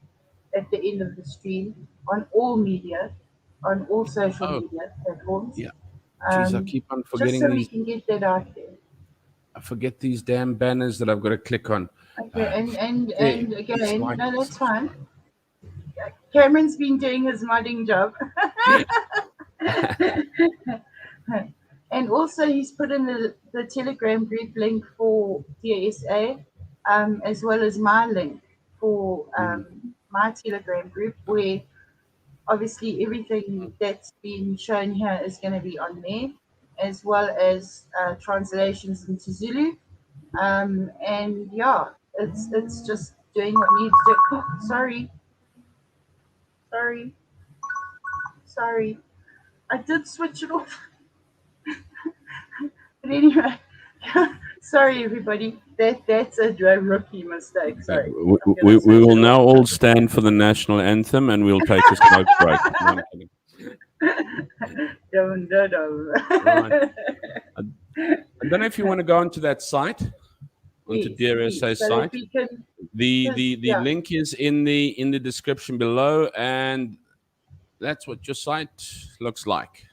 at the end of the stream on all media, on all social
Oh,
media platforms,
yeah. Geez, I keep on
just so
forgetting
we
these.
can get that out there.
I forget these damn banners that I've got to click on.
Okay, and
There,
and
it's
again,
my
no, that's fine. Cameron's been doing his modding job. And also, he's put in the Telegram group link for DSA, as well as my link for my Telegram group, where obviously everything that's been shown here is going to be on there, as well as translations into Zulu. And yeah, it's just doing what needs to. Oh, sorry, sorry. I did switch it off, but anyway, sorry everybody. That's a rookie mistake. Sorry, I'm gonna
We
switch
will
it off.
now all stand for the national anthem and we'll take a smoke break. No, I'm kidding.
Dum, dum, dum.
Right. I don't know if you want to go onto that site, onto
Please,
Dear
please.
SA
But if
site.
we can,
The
yeah,
link is in the description below, and that's what your site looks like.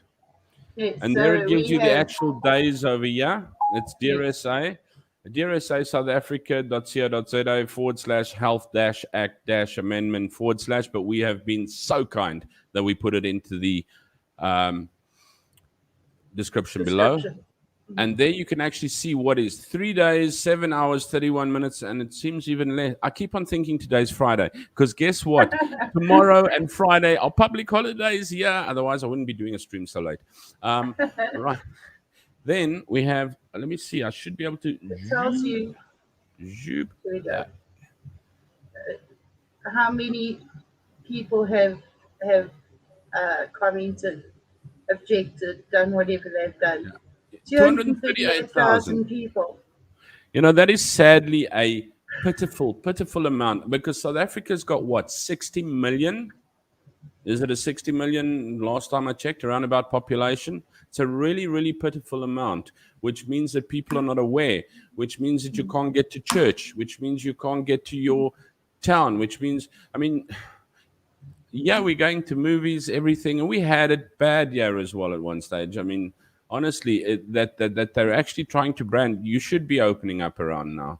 yes.
And there it
So
gives
we
you the
have
actual days over here. It's Dear
yes,
SA. Dear SA South Africa.co.za / health act amendment / but we have been so kind that we put it into the um, description below.
description.
And there you can actually see what is 3 days, 7 hours, 31 minutes, and it seems even less. I keep on thinking today's Friday, because guess what? Tomorrow and Friday are public holidays here. Otherwise, I wouldn't be doing a stream so late. Right. Then we have, let me see, I should be able to
It tells you
zoom
here we go,
that.
how many people have commented, objected, done whatever they've done.
238,000.
238,000 people.
You know, that is sadly a pitiful amount, because South Africa's got what, 60 million? Is it a 60 million last time I checked, around about population? It's a really pitiful amount, which means that people are not aware, which means that you can't get to church, which means you can't get to your town, which means, I mean, yeah, we're going to movies, everything, and we had it bad here as well at one stage. I mean, honestly, that they're actually trying to brand, you should be opening up around now.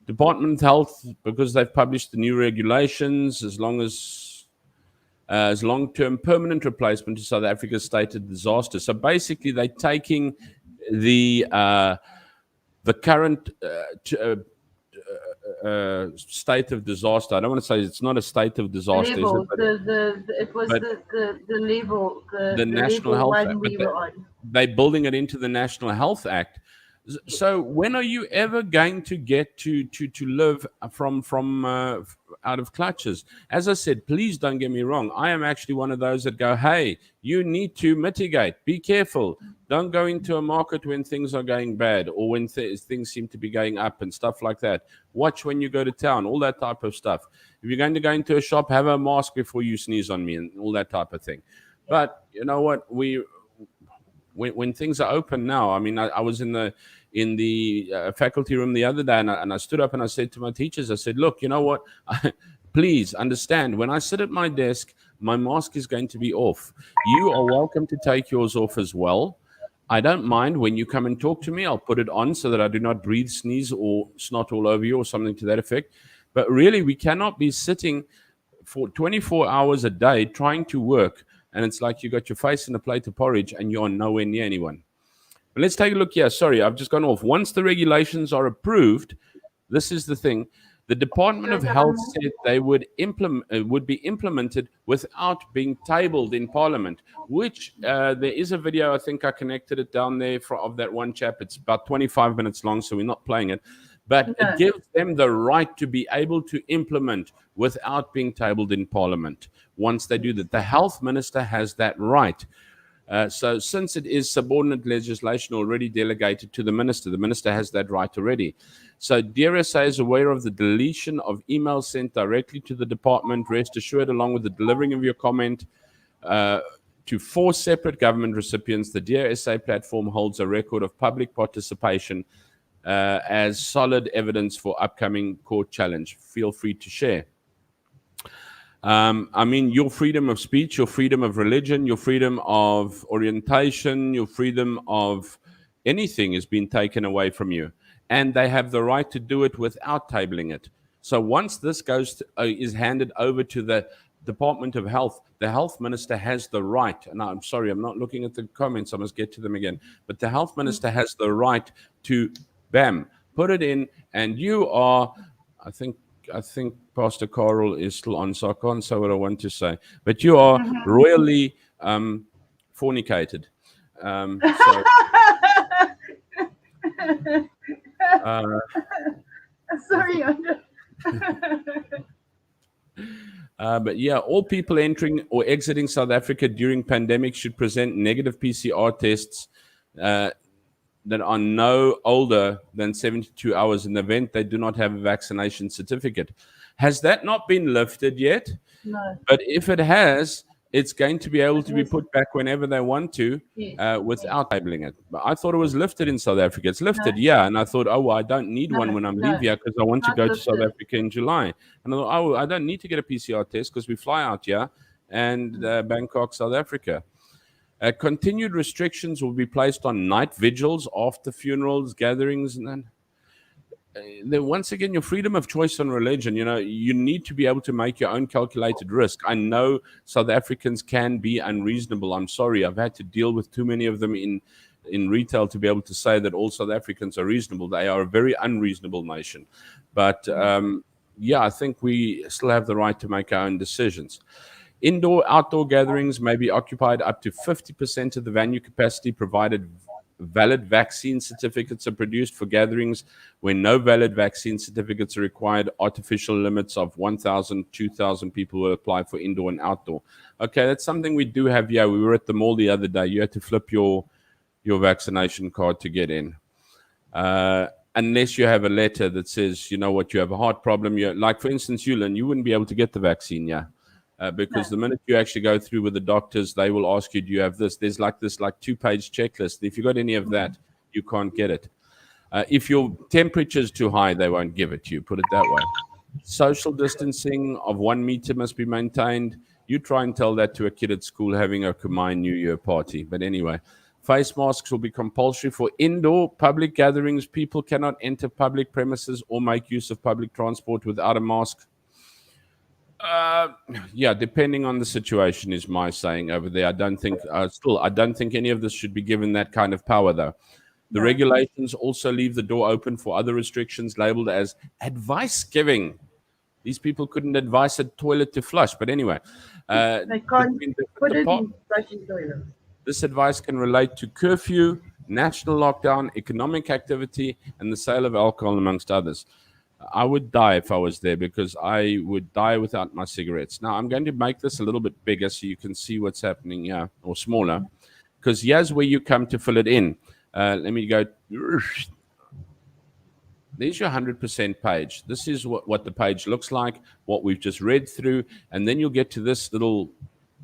Department of Health, because they've published the new regulations, as long-term permanent replacement to South Africa's stated disaster. So basically, they're taking the current state of disaster. I don't want to say it's not a state of disaster,
Level,
is it?
it was
But
the level,
the
the
National
level
Health
one
Act,
we were on.
they're building it into the National Health Act. So when are you ever going to get to live from out of clutches? As I said, please don't get me wrong. I am actually one of those that go, hey, you need to mitigate. Be careful. Don't go into a market when things are going bad, or when things seem to be going up and stuff like that. Watch when you go to town, all that type of stuff. If you're going to go into a shop, have a mask before you sneeze on me, and all that type of thing. But you know what? When things are open now, I mean, I was in the faculty room the other day, and I stood up and I said to my teachers, I said, look, you know what? Please understand, when I sit at my desk, my mask is going to be off. You are welcome to take yours off as well. I don't mind when you come and talk to me. I'll put it on so that I do not breathe, sneeze, or snot all over you, or something to that effect. But really, we cannot be sitting for 24 hours a day trying to work, and it's like you got your face in a plate of porridge and you're nowhere near anyone. But let's take a look here. Sorry, I've just gone off. Once the regulations are approved, this is the thing. The Department of Health said they would be implemented without being tabled in Parliament, which there is a video, I think I connected it down there of that one chap. It's about 25 minutes long, so we're not playing it. But it gives them the right to be able to implement without being tabled in Parliament. Once they do that, the health minister has that right. So since it is subordinate legislation already delegated to the minister has that right already. So DRSA is aware of the deletion of emails sent directly to the department. Rest assured, along with the delivering of your comment to 4 separate government recipients, the DRSA platform holds a record of public participation as solid evidence for upcoming court challenge. Feel free to share. I mean, your freedom of speech, your freedom of religion, your freedom of orientation, your freedom of anything is being taken away from you. And they have the right to do it without tabling it. So once this is handed over to the Department of Health, the health minister has the right, and I'm sorry, I'm not looking at the comments, I must get to them again, but the health minister has the right to, bam, put it in, and you are, I think Pastor Carl is still on, so I can't say what I want to say, but you are royally fornicated. So
Sorry.
but yeah, all people entering or exiting South Africa during pandemic should present negative PCR tests that are no older than 72 hours in the event they do not have a vaccination certificate. Has that not been lifted yet?
No.
But if it has, it's going to be able to be
Yes.
put back whenever they want to
Yes.
without labeling it. But I thought it was lifted in South Africa. It's lifted,
No.
yeah. And I thought, oh, well, I don't need one when I'm
No.
leaving here because I want to
Not
go to South
lifted.
Africa in July. And I thought, oh, I don't need to get a PCR test because we fly out here and Bangkok, South Africa. Continued restrictions will be placed on night vigils after funerals, gatherings, and then once again, your freedom of choice on religion, you need to be able to make your own calculated risk. I know South Africans can be unreasonable. I'm sorry, I've had to deal with too many of them in retail to be able to say that all South Africans are reasonable. They are a very unreasonable nation. But yeah, I think we still have the right to make our own decisions. Indoor, outdoor gatherings may be occupied up to 50% of the venue capacity, provided valid vaccine certificates are produced. For gatherings where no valid vaccine certificates are required, artificial limits of 1,000, 2,000 people will apply for indoor and outdoor. Okay, that's something we do have here. We were at the mall the other day. You had to flip your vaccination card to get in. Unless you have a letter that says, you know what, you have a heart problem. Like, for instance, Yulin, you wouldn't be able to get the vaccine, yeah. Because the minute you actually go through with the doctors, they will ask you, do you have this? There's like this 2-page checklist. If you got any of that, you can't get it. If your temperature is too high, they won't give it to you, put it that way. Social distancing of 1 meter must be maintained. You try and tell that to a kid at school having a Khmer New Year party. But anyway, face masks will be compulsory for indoor public gatherings. People cannot enter public premises or make use of public transport without a mask. Yeah, depending on the situation is my saying over there. I don't think any of this should be given that kind of power, though. The regulations also leave the door open for other restrictions labeled as advice giving. These people couldn't advise a toilet to flush, but anyway.
They can't put it in flushing toilet.
This advice can relate to curfew, national lockdown, economic activity, and the sale of alcohol, amongst others. I would die if I was there because I would die without my cigarettes. Now, I'm going to make this a little bit bigger so you can see what's happening here, or smaller, because here's where you come to fill it in. Let me go. There's your 100% page. This is what the page looks like, what we've just read through, and then you'll get to this little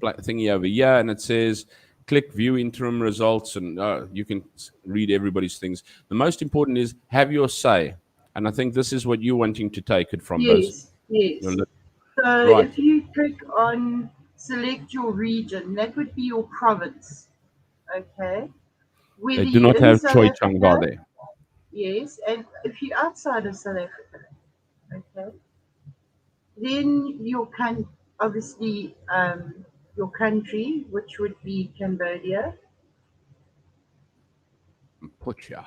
thingy over here, and it says, click view interim results, and you can read everybody's things. The most important is have your say. And I think this is what you're wanting to take it from, Buzz.
Yes. So
right.
If you click on select your region, that would be your province. Okay.
They do not have Choi Changa there.
Yes, and if you're outside of South Africa, okay, then obviously your country, which would be Cambodia.
Pucha.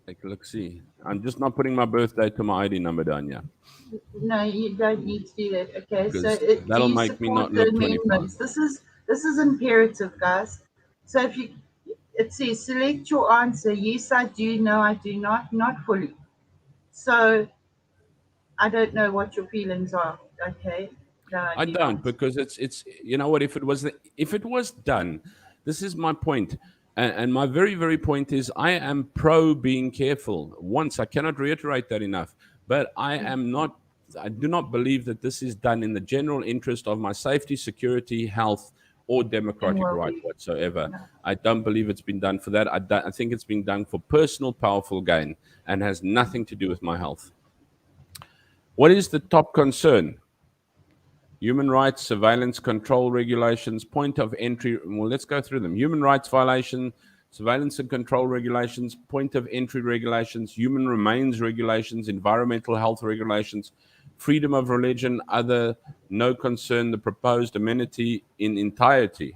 Take a look, see. I'm just not putting my birthday to my ID number down here.
No, you don't need to do that. Okay, so
that'll make me not look 25.
This is imperative, guys. So it says select your answer. Yes, I do. No, I do not. Not fully. So I don't know what your feelings are. Okay. No,
I don't, because it's you know what, if it was done, this is my point. And my very, very point is I am pro being careful. I cannot reiterate that enough, but I do not believe that this is done in the general interest of my safety, security, health, or democratic right whatsoever. No. I don't believe it's been done for that. I think it's been done for personal, powerful gain and has nothing to do with my health. What is the top concern? Human rights, surveillance, control regulations, point of entry. Well, let's go through them. Human rights violation, surveillance and control regulations, point of entry regulations, human remains regulations, environmental health regulations, freedom of religion, other, no concern, the proposed amenity in entirety.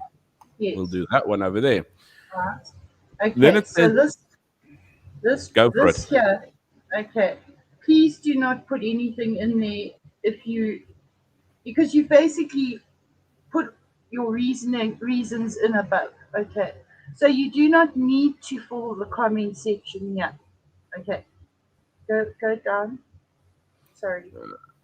We'll
Yes.
do that one over there.
Right.
Then
Okay.
it says,
So this
go for it.
this here. Okay. Please do not put anything in there if you because you basically put your reasons in above. Okay. So you do not need to fill the comment section here. Okay. Go down. Sorry.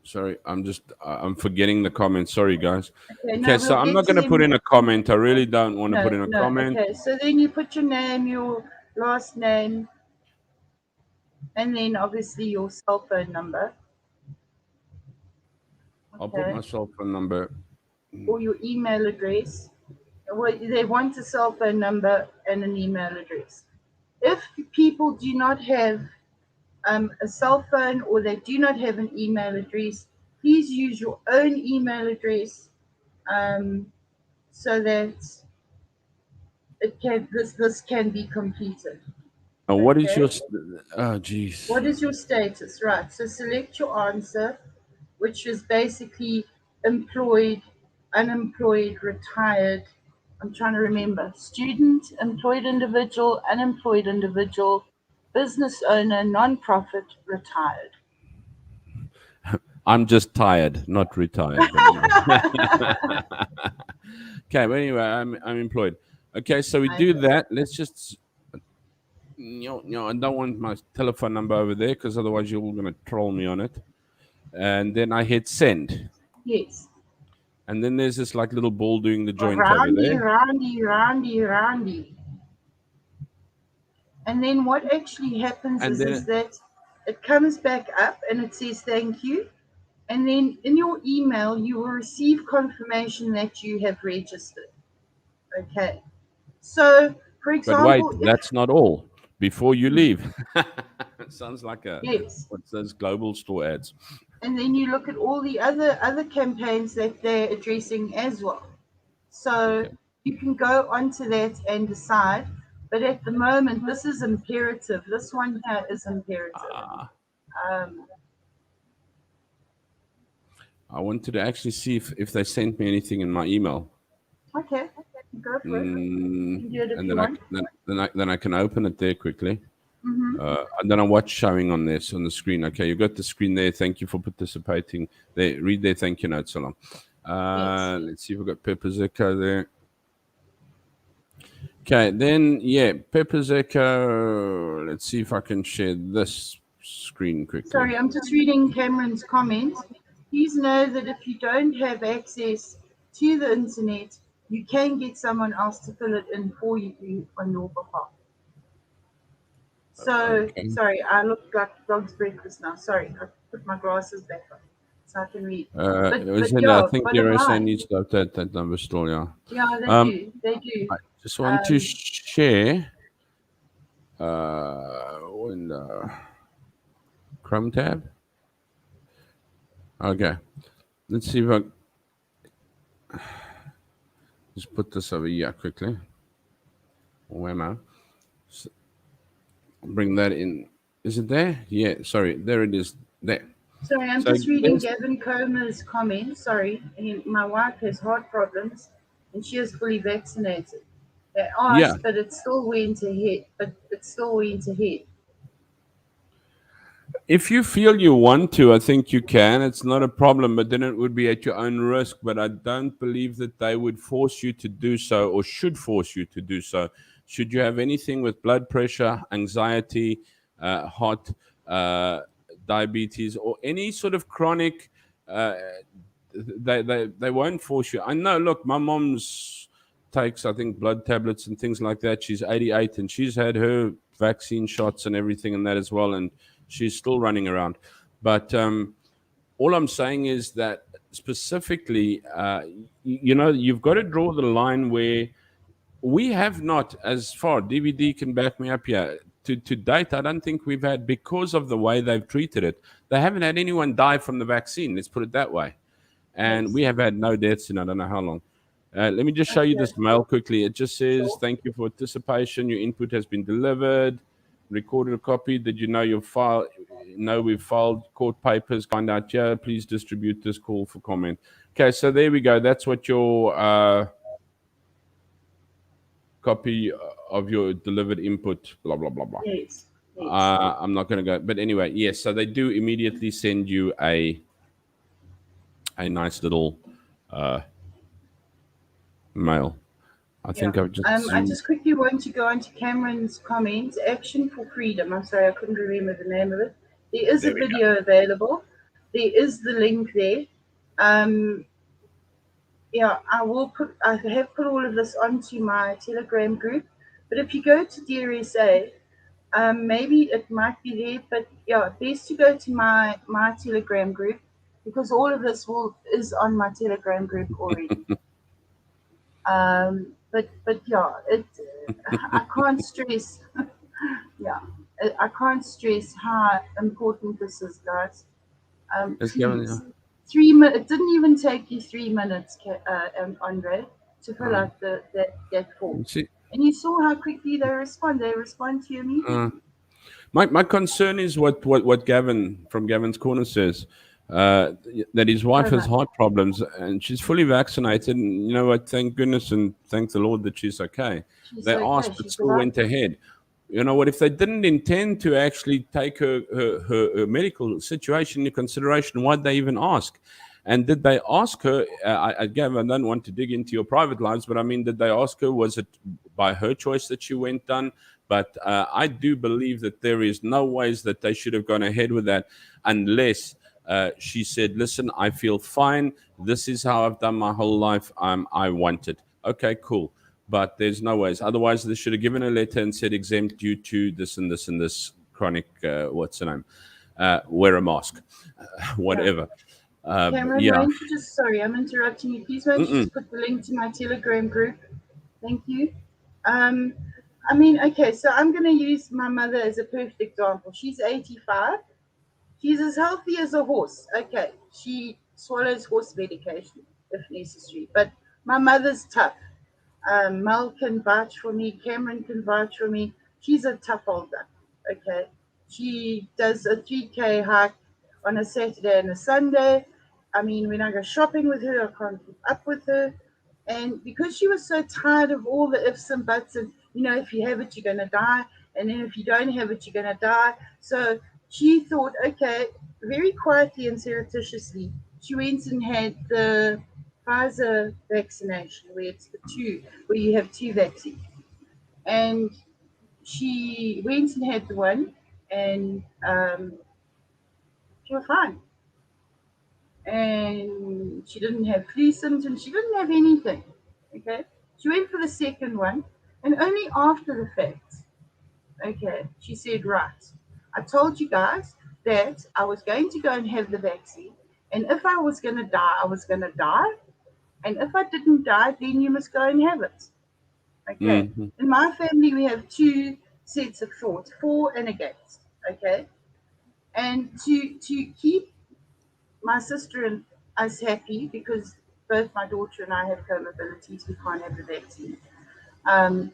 Sorry, I'm forgetting the comments. Sorry, guys.
Okay,
Okay,
no,
so
we'll
I'm
get
not
to
going to put
them.
in a comment. I really don't want to put
No,
in a
no.
comment.
Okay, so then you put your name, your last name, and then obviously your cell phone number.
I'll put
Okay,
my cell phone number.
or your email address. Well, they want a cell phone number and an email address. If people do not have a cell phone or they do not have an email address, please use your own email address um, so that this can be completed.
What is your?
Okay.
Oh, jeez.
What is your status? Right. So select your answer, which is basically employed, unemployed, retired. I'm trying to remember. Student, employed individual, unemployed individual, business owner, non-profit, retired.
I'm just tired, not retired. But anyway. Okay, but anyway, I'm employed. Okay, so we do
Okay.
that. Let's just I don't want my telephone number over there because otherwise you're all gonna troll me on it. And then I hit send.
Yes.
And then there's this like little ball doing the joint over
Roundy,
there.
roundy, roundy, roundy. And then what actually happens
And
is
then
that it comes back up and it says thank you. And then in your email, you will receive confirmation that you have registered. Okay. So, for
but wait,
example, if
that's not all. Before you leave. It sounds like
yes,
what's those global store ads.
and then you look at all the other campaigns that they're addressing as well. So
Okay.
you can go onto that and decide. But at the moment, this is imperative. This one here is imperative.
Ah,
Um,
I wanted to actually see if they sent me anything in my email.
okay, go for it. You can do it if
And
you
then I
want.
then I can open it there quickly.
Mm-hmm.
I don't know what's showing on this on the screen. Okay, you got the screen there. Thank you for participating. There, read their thank you notes along.
Yes.
Let's see if we've got Pepper Zeko there. Okay, then yeah, Pepper Zeko. Let's see if I can share this screen quickly.
Sorry, I'm just reading Cameron's comment. Please know that if you don't have access to the internet, you can get someone else to fill it in for you on your behalf. So,
Okay.
sorry, I look like dog's breakfast now. Sorry, I put my glasses back on so I can read. But
Isn't I
yeah,
think the
bottom
RSA
line,
needs to update that number still, yeah.
yeah, they
Um,
do, they do.
I just want to
Um,
share in the Chrome tab. Okay, let's see if I just put this over here quickly. Where am I? Bring that in. Is it there? Yeah, sorry, there it is. There.
Sorry, I'm
So
just reading
there's
Gavin Comer's comment. Sorry, my wife has heart problems and she is fully vaccinated. They
yeah.
asked, but it still went ahead. But it still went ahead.
If you feel you want to, I think you can. It's not a problem, but then it would be at your own risk. But I don't believe that they would force you to do so or should force you to do so. Should you have anything with blood pressure, anxiety, heart, uh, diabetes, or any sort of chronic, uh, they won't force you. I know, look, my mom's takes, I think, blood tablets and things like that. She's 88 and she's had her vaccine shots and everything and that as well. And she's still running around. But all I'm saying is that specifically, you've got to draw the line where we have not, as far DVD can back me up here. To date, I don't think we've had, because of the way they've treated it, they haven't had anyone die from the vaccine. Let's put it that way. And
Yes.
we have had no deaths in I don't know how long. Let me just show you
Okay.
this mail quickly. It just says,
Sure.
thank you for participation. Your input has been delivered. recorded a copy. Did you know your file? No, we've filed court papers. Find out here. Please distribute this call for comment. Okay, so there we go. That's what your copy of your delivered input. Blah blah blah blah.
Yes. Yes.
I'm not going to go, but anyway, yes. So they do immediately send you a nice little mail. I
Yeah.
think I've just
I
zoomed.
just quickly want to go on to Cameron's comments. Action for Freedom. I'm sorry, I couldn't remember the name of it. There is a
There we go.
video available. There is the link there. Um, yeah, I have put all of this onto my Telegram group. But if you go to DRSA, maybe it might be there. But yeah, best to go to my Telegram group because all of this is on my Telegram group already. But yeah, I can't stress. Yeah, I can't stress how important this is, guys.
Let's
Please,
go.
3 minutes. It didn't even take you 3 minutes, Andre, to fill
Uh,
out that form.
see,
And you saw how quickly they respond. They respond to you
uh,
immediately.
my concern is what Gavin from Gavin's Corner says. Uh, that his wife has
Coma.
heart problems and she's fully vaccinated. And you know what? Thank goodness and thank the Lord that she's okay.
She's
They
okay.
asked, but
She
still
survived
went
it.
ahead. You know what? If they didn't intend to actually take her medical situation into consideration, why'd they even ask? And did they ask her? Again, I don't want to dig into your private lives, but I mean, did they ask her? Was it by her choice that she went done? But I do believe that there is no ways that they should have gone ahead with that unless she said, "Listen, I feel fine. This is how I've done my whole life. I want it." Okay, cool. But there's no ways. Otherwise, they should have given a letter and said exempt due to this and this and this chronic. What's the name? Wear a mask,
Yeah.
whatever.
Cameron,
Yeah.
won't you just, sorry, I'm interrupting you. Please, won't you
Mm-mm.
just put the link to my Telegram group? Thank you. Um, I mean, okay, so I'm going to use my mother as a perfect example. She's 85. She's as healthy as a horse. Okay, she swallows horse medication if necessary. But my mother's tough. Mel can vouch for me. Cameron can vouch for me. She's a tough old duck. Okay, she does a 3K hike on a Saturday and a Sunday. I mean, when I go shopping with her, I can't keep up with her. And because she was so tired of all the ifs and buts, and if you have it, you're going to die, and then if you don't have it, you're going to die. So she thought, okay, very quietly and surreptitiously, she went and had the Pfizer vaccination, where it's the two, where you have two vaccines. And she went and had the one, and she was fine. And she didn't have flu symptoms. She didn't have anything. Okay. She went for the second one, and only after the fact, okay, she said, right, I told you guys that I was going to go and have the vaccine, and if I was going to die, I was going to die, and if I didn't die, then you must go and have it. Okay.
Mm-hmm.
In my family, we have two sets of thoughts, for and against. Okay. And to keep my sister and us happy, because both my daughter and I have comorbidities, we can't have the vaccine. Um,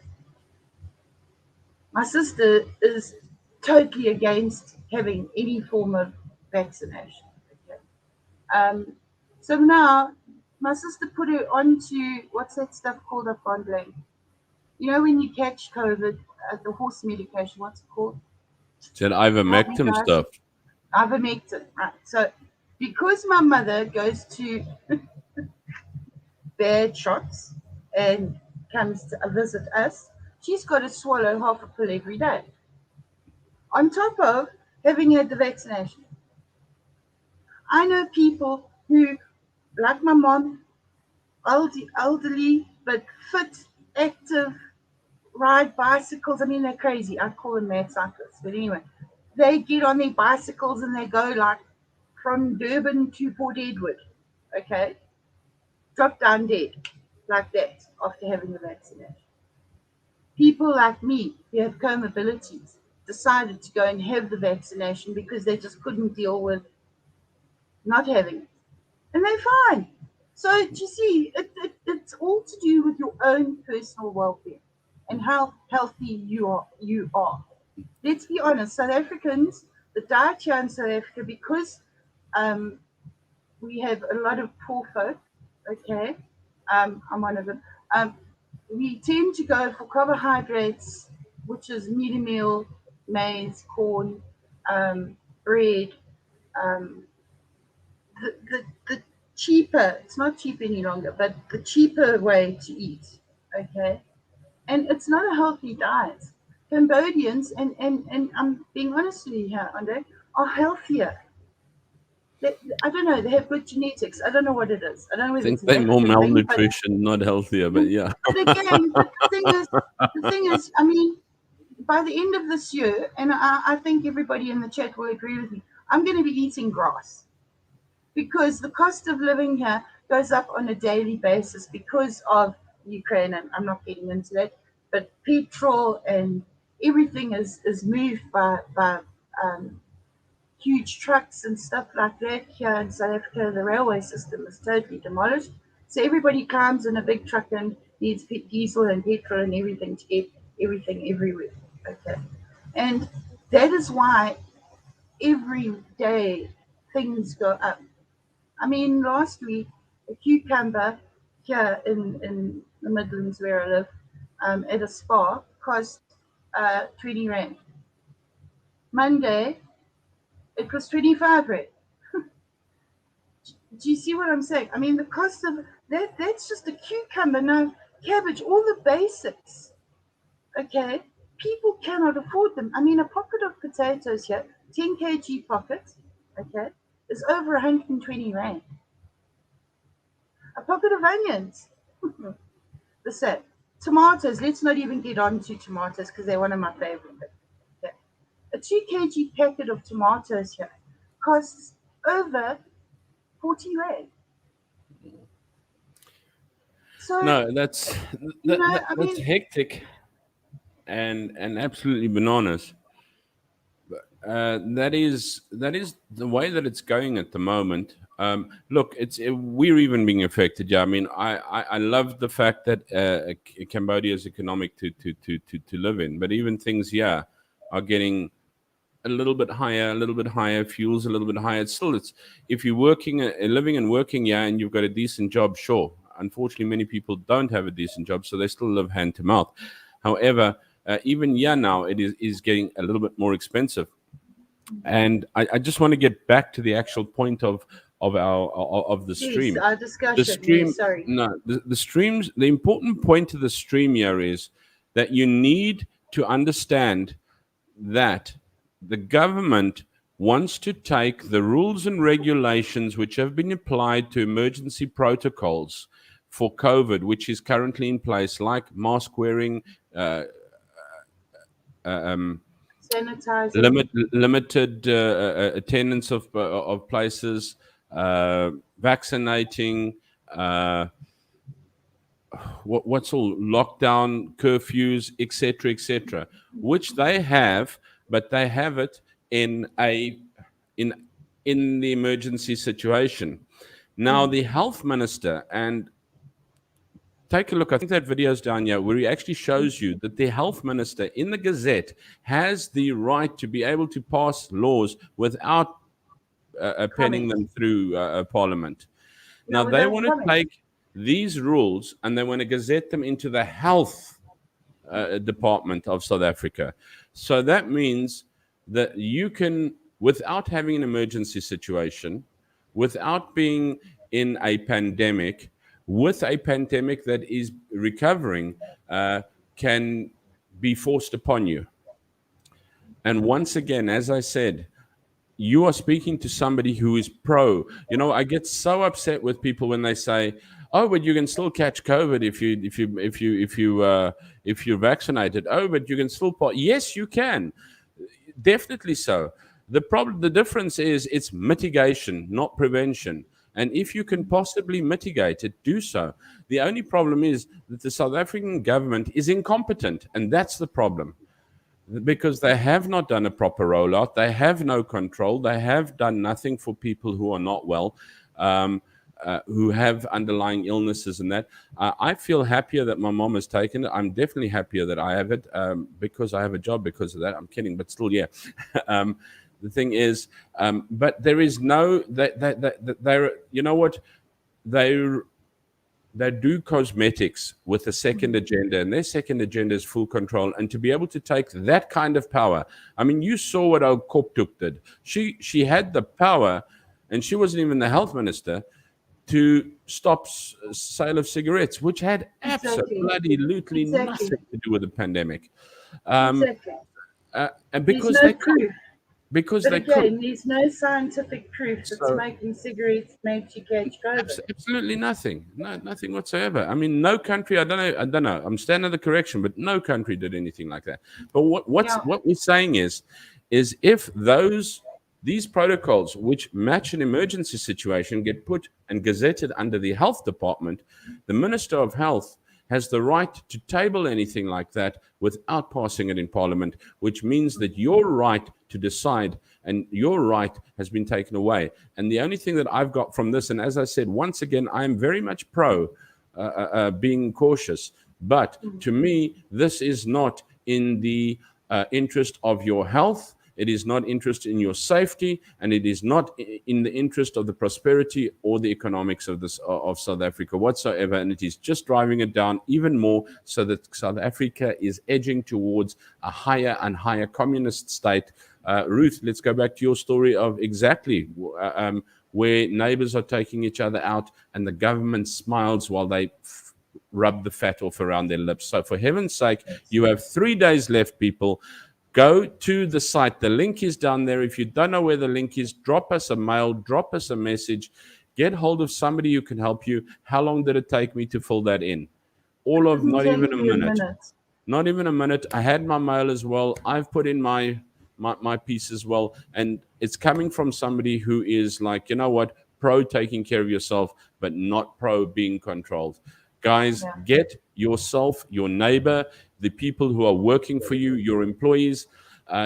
my sister is totally against having any form of vaccination. Okay. Um, so now my sister put her onto what's that stuff called? I've gone blank. When you catch COVID, the horse medication, what's it called?
Said
Help me,
ivermectin
guys.
stuff.
Ivermectin, right? So, because my mother goes to bad shots and comes to visit us, she's got to swallow half a pill every day. On top of having had the vaccination, I know people who, like my mom, elderly but fit, active, ride bicycles. I mean, they're crazy. I call them mad cyclists. But anyway, they get on their bicycles and they go like from Durban to Port Edward. Okay. Drop down dead like that after having the vaccination. People like me who have comorbidities decided to go and have the vaccination because they just couldn't deal with not having it. And they're fine. So, you see, it's all to do with your own personal well being and how healthy you are. let's be honest, South Africans, the diet here in South Africa, because um, we have a lot of poor folk, okay, I'm one of them. Um, we tend to go for carbohydrates, which is mealie meal, maize, corn, bread, um, the cheaper, it's not cheap any longer, but the cheaper way to eat, okay? And it's not a healthy diet. Cambodians, and I'm being honest with you here, Andre, are healthier. I don't know, they have good genetics. I don't know what it is. I don't know
I
whether
think
it's an
they're more
African thing, but
malnutrition, not healthier. But yeah,
but the thing is, I mean, by the end of this year, and I think everybody in the chat will agree with me, I'm going to be eating grass because the cost of living here goes up on a daily basis because of Ukraine, and I'm not getting into that, but petrol and everything is moved by um, huge trucks and stuff like that. Here in South Africa, the railway system is totally demolished. So everybody climbs in a big truck and needs diesel and petrol and everything to get everything everywhere. Okay. And that is why every day things go up. I mean, last week, a cucumber here in the Midlands where I live at a spa cost 20 Rand. Monday, it was 25 Rand. Do you see what I'm saying? I mean, the cost of that's just a cucumber. Now, cabbage, all the basics, okay? People cannot afford them. I mean, a pocket of potatoes here, 10 kg pocket, okay, is over 120 Rand. A pocket of onions, the same. Tomatoes, let's not even get on to tomatoes because they're one of my favorite. Okay. A 2 kg packet of tomatoes here costs over 40 Rand. So,
no, that's
I
that's
mean,
hectic and absolutely bananas. That is the way that it's going at the moment. Look, we're even being affected. Yeah, I mean, I love the fact that Cambodia is economic to live in, but even things here are getting a little bit higher, a little bit higher. Fuels a little bit higher. It's if you're working, living and working, yeah, and you've got a decent job, sure. Unfortunately, many people don't have a decent job, so they still live hand to mouth. However, even yeah, now it is getting a little bit more expensive. And I just want to get back to the actual point of the
yes,
stream.
our
The
discussion. Yes,
stream,
sorry.
no, the streams. The important point of the stream here is that you need to understand that the government wants to take the rules and regulations which have been applied to emergency protocols for COVID, which is currently in place, like mask wearing, uh, um,
Sanitizing.
limited attendance of places, vaccinating, uh, what's all lockdown, curfews, etc., which they have, but they have it in a in in the emergency situation. Now,
Mm.
the health minister, and take a look. I think that video's down here where he actually shows you that the health minister in the Gazette has the right to be able to pass laws without penning
Comment.
them through Parliament.
Yeah,
Now, they
without
want to
comment.
take these rules and they want to gazette them into the health department of South Africa. So that means that you can, without having an emergency situation, without being in a pandemic, with a pandemic that is recovering, can be forced upon you. And once again, as I said, you are speaking to somebody who is pro. I get so upset with people when they say, "Oh, but you can still catch COVID if you're vaccinated." Oh, but you can still. Yes, you can. Definitely so. The difference is it's mitigation, not prevention. And if you can possibly mitigate it, do so. The only problem is that the South African government is incompetent, and that's the problem because they have not done a proper rollout. They have no control. They have done nothing for people who are not well. Um, who have underlying illnesses and that. I feel happier that my mom has taken it. I'm definitely happier that I have it because I have a job because of that. I'm kidding, but still, yeah. um, the thing is, but there is no that they're, you know what, they they do cosmetics with a second agenda, and their second agenda is full control. And to be able to take that kind of power, I mean, you saw what old Koptuk did. She had the power, and she wasn't even the health minister, to stop sale of cigarettes, which had
Exactly.
absolutely
Exactly.
nothing to do with the pandemic. Um,
Exactly.
and
There's
because
no
they could,
proof.
because
But
they could.
again, there's no scientific proof that
So
smoking cigarettes makes you catch COVID.
absolutely nothing, no, nothing whatsoever. I mean, no country. I don't know. I'm standing the correction, but no country did anything like that. But
Yeah.
what we're saying is if these protocols, which match an emergency situation, get put and gazetted under the health department, the Minister of Health has the right to table anything like that without passing it in Parliament, which means that your right to decide and your right has been taken away. And the only thing that I've got from this, and as I said, once again, I am very much pro being cautious. But to me, this is not in the interest of your health. It is not interest in your safety, and it is not in the interest of the prosperity or the economics of this of South Africa whatsoever. And it is just driving it down even more, so that South Africa is edging towards a higher and higher communist state. Ruth, let's go back to your story of exactly where neighbors are taking each other out, and the government smiles while they rub the fat off around their lips. So, for heaven's sake, you have 3 days left, people. Go to the site. The link is down there. If you don't know where the link is, drop us a mail, drop us a message, get hold of somebody who can help you. How long did it take me to fill that in?
It
All of
didn't
not
take
even a
you a
minute.
minute.
Not even a minute. I had my mail as well. I've put in my piece as well. And it's coming from somebody who is like, you know what, pro taking care of yourself, but not pro being controlled. Guys,
Yeah.
get yourself, your neighbor, the people who are working for you, your employees.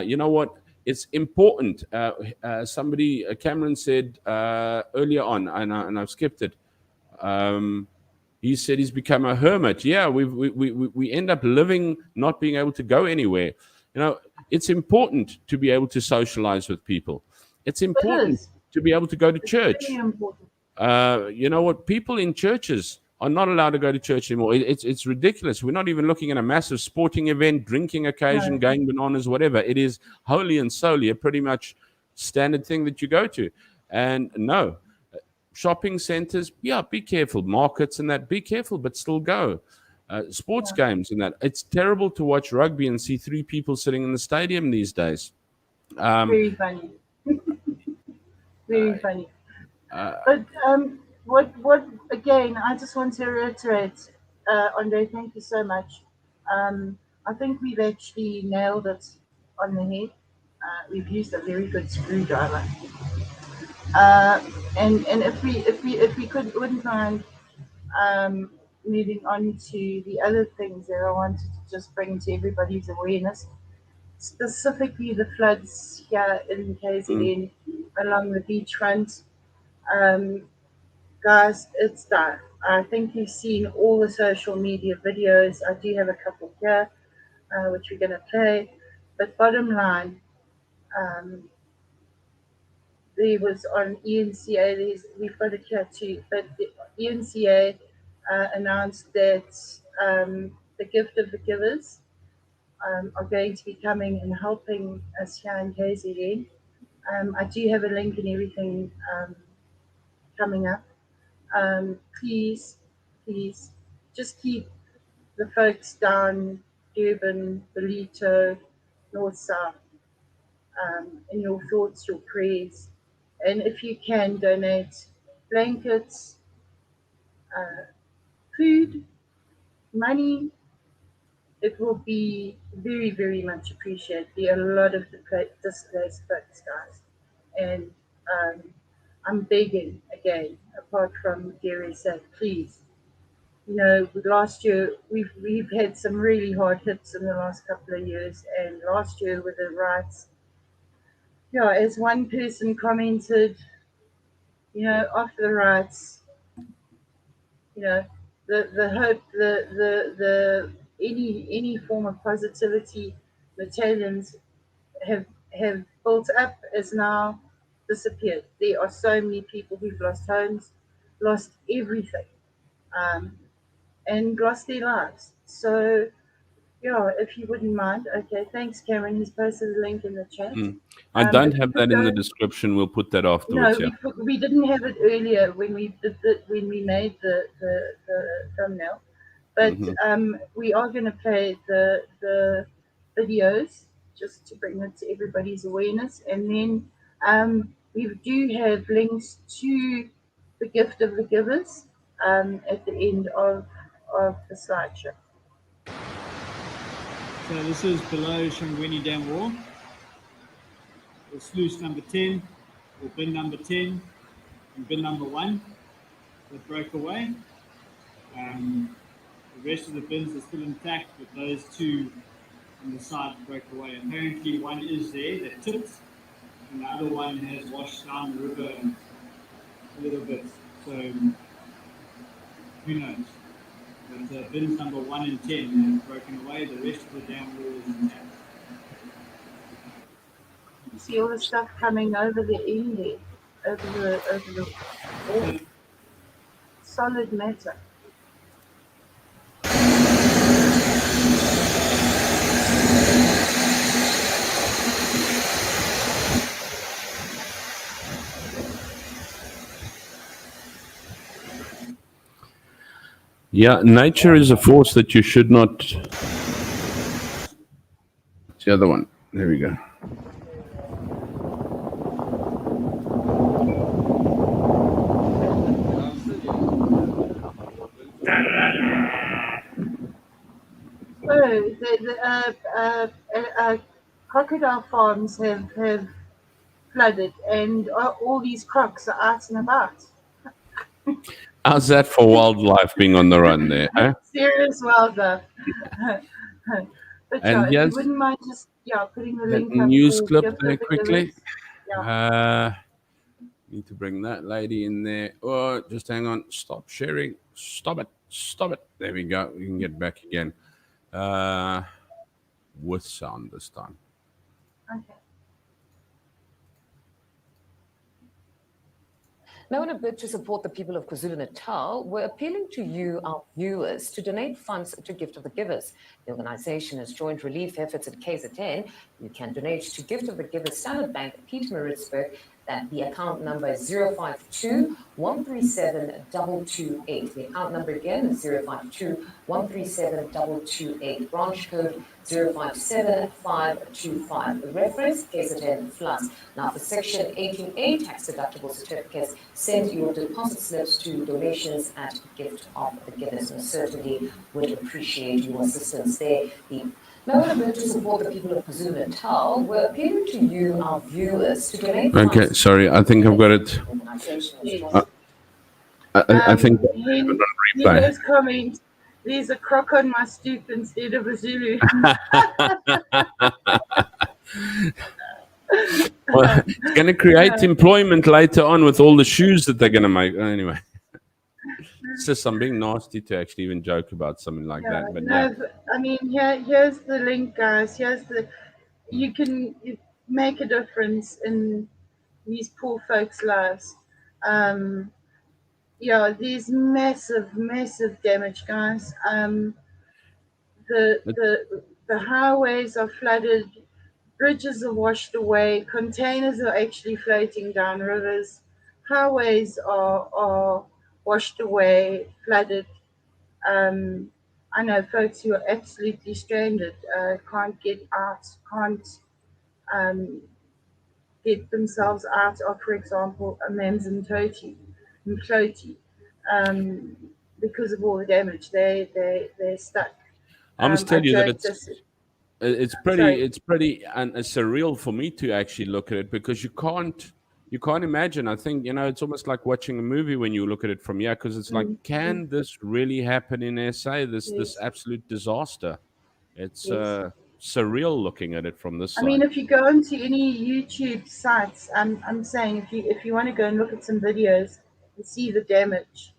You know what? It's important. Cameron said earlier on, and I've skipped it. Um, he said he's become a hermit. Yeah, we end up living, not being able to go anywhere. You know, it's important to be able to socialize with people. It's
It
important
is.
to be able to go to
It's very
church.
important.
You know what? People in churches are not allowed to go to church anymore. It's ridiculous. We're not even looking at a massive sporting event, drinking occasion,
No.
going bananas, whatever. It is wholly and solely a pretty much standard thing that you go to. And no, shopping centers, yeah, be careful. Markets and that, be careful, but still go. Sports
Yeah.
games and that. It's terrible to watch rugby and see three people sitting in the stadium these days. Um,
Very funny. Very funny.
uh,
But what again? I just want to reiterate, Andre. Thank you so much. I think we've actually nailed it on the head. We've used a very good screwdriver. Uh, and if we wouldn't mind um, moving on to the other things that I wanted to just bring to everybody's awareness, specifically the floods here in
mm,
KZN along the beachfront. Um, Guys, it's that. I think you've seen all the social media videos. I do have a couple here, which we're going to play. But bottom line, um, there was on ENCA, we've got it here too, but the ENCA announced that the gift of the givers are going to be coming and helping us here in KZN. I do have a link and everything coming up. Please, please, just keep the folks down Durban, Ballito, North South in your thoughts, your prayers. And if you can donate blankets, food, money, it will be very, very much appreciated. There are a lot of displaced folks, guys. And um, I'm begging again, apart from Gary said, please, last year we've had some really hard hits in the last couple of years, and last year with the riots, yeah, as one person commented, after the riots, you know, the hope, the any form of positivity the Italians have have built up is now disappeared. There are so many people who've lost homes, lost everything, um, and lost their lives. So yeah, if you wouldn't mind, okay, thanks, Cameron. He's posted a link in the chat.
Mm. I don't
If you
have
could
that in
go,
the description. We'll put that
no,
afterwards. Yeah.
we didn't have it earlier when we did when we made the thumbnail, but
Hmm.
we are going to play the videos just to bring it to everybody's awareness, and then we do have links to the gift of the givers at the end of the slideshow.
So this is below Shangweni Dam Wall. The sluice number 10, or bin number 10, and bin number 1 that broke away. The rest of the bins are still intact, but those two on the side broke away. Apparently one is there that tipped, and the other one has washed down the river a little bit. So who knows? But bins number 1 and 10 have broken away. The rest of the dam wall is intact.
You see all the stuff coming over the end there, over the wall. Solid matter.
Yeah, nature is a force that you should not. It's the other one. There we go.
Oh, crocodile farms have flooded, and all these crocs are out and about.
How's that for wildlife being on the run there? Eh?
Serious wildlife. But yeah,
And
if you
yes,
wouldn't mind just putting the
that
link up
news
for
clip
gift
there
of the
quickly.
givers.
Need to bring that lady in there. Oh, just hang on. Stop sharing. Stop it. Stop it. There we go. We can get back again. With sound this time.
Okay.
Now, in a bid to support the people of KwaZulu-Natal, we're appealing to you, our viewers, to donate funds to Gift of the Givers. The organization has joined relief efforts at KZN. You can donate to Gift of the Givers Standard Bank, Pietermaritzburg. That the account number is 052 137 228. The account number again is 052 137 228. Branch code 057525. The reference KZN Plus. Now for Section 18A tax deductible certificates, send your deposit slips to donations at Gift of the Givers. We certainly would appreciate your assistance there. Now, in a bid to support the people of KwaZulu-Natal, we're appealing to you, our viewers, to donate.
Okay, sorry. I think I've got it. I think I have it on replay.
His comment, there's a croc on my stoop instead of a Zulu.
Well, it's going to create employment later on with all the shoes that they're going to make. Anyway, it's just I'm being nasty to actually even joke about something like that. But
no, I mean, here's the link, guys. You can make a difference in these poor folks' lives. There's massive damage, guys. The highways are flooded, bridges are washed away, containers are actually floating down rivers, highways are washed away, flooded. I know folks who are absolutely stranded, can't get out, can't get themselves out of, for example, Amanzimtoti, Mkloti, because of all the damage. They're stuck.
I must tell you that it's pretty surreal for me to actually look at it because you can't imagine. I think it's almost like watching a movie when you look at it from here because it's like, can this really happen in SA? This absolute disaster. It's surreal looking at it from this side.
I mean, if you go onto any YouTube sites, I'm saying if you want to go and look at some videos and see the damage,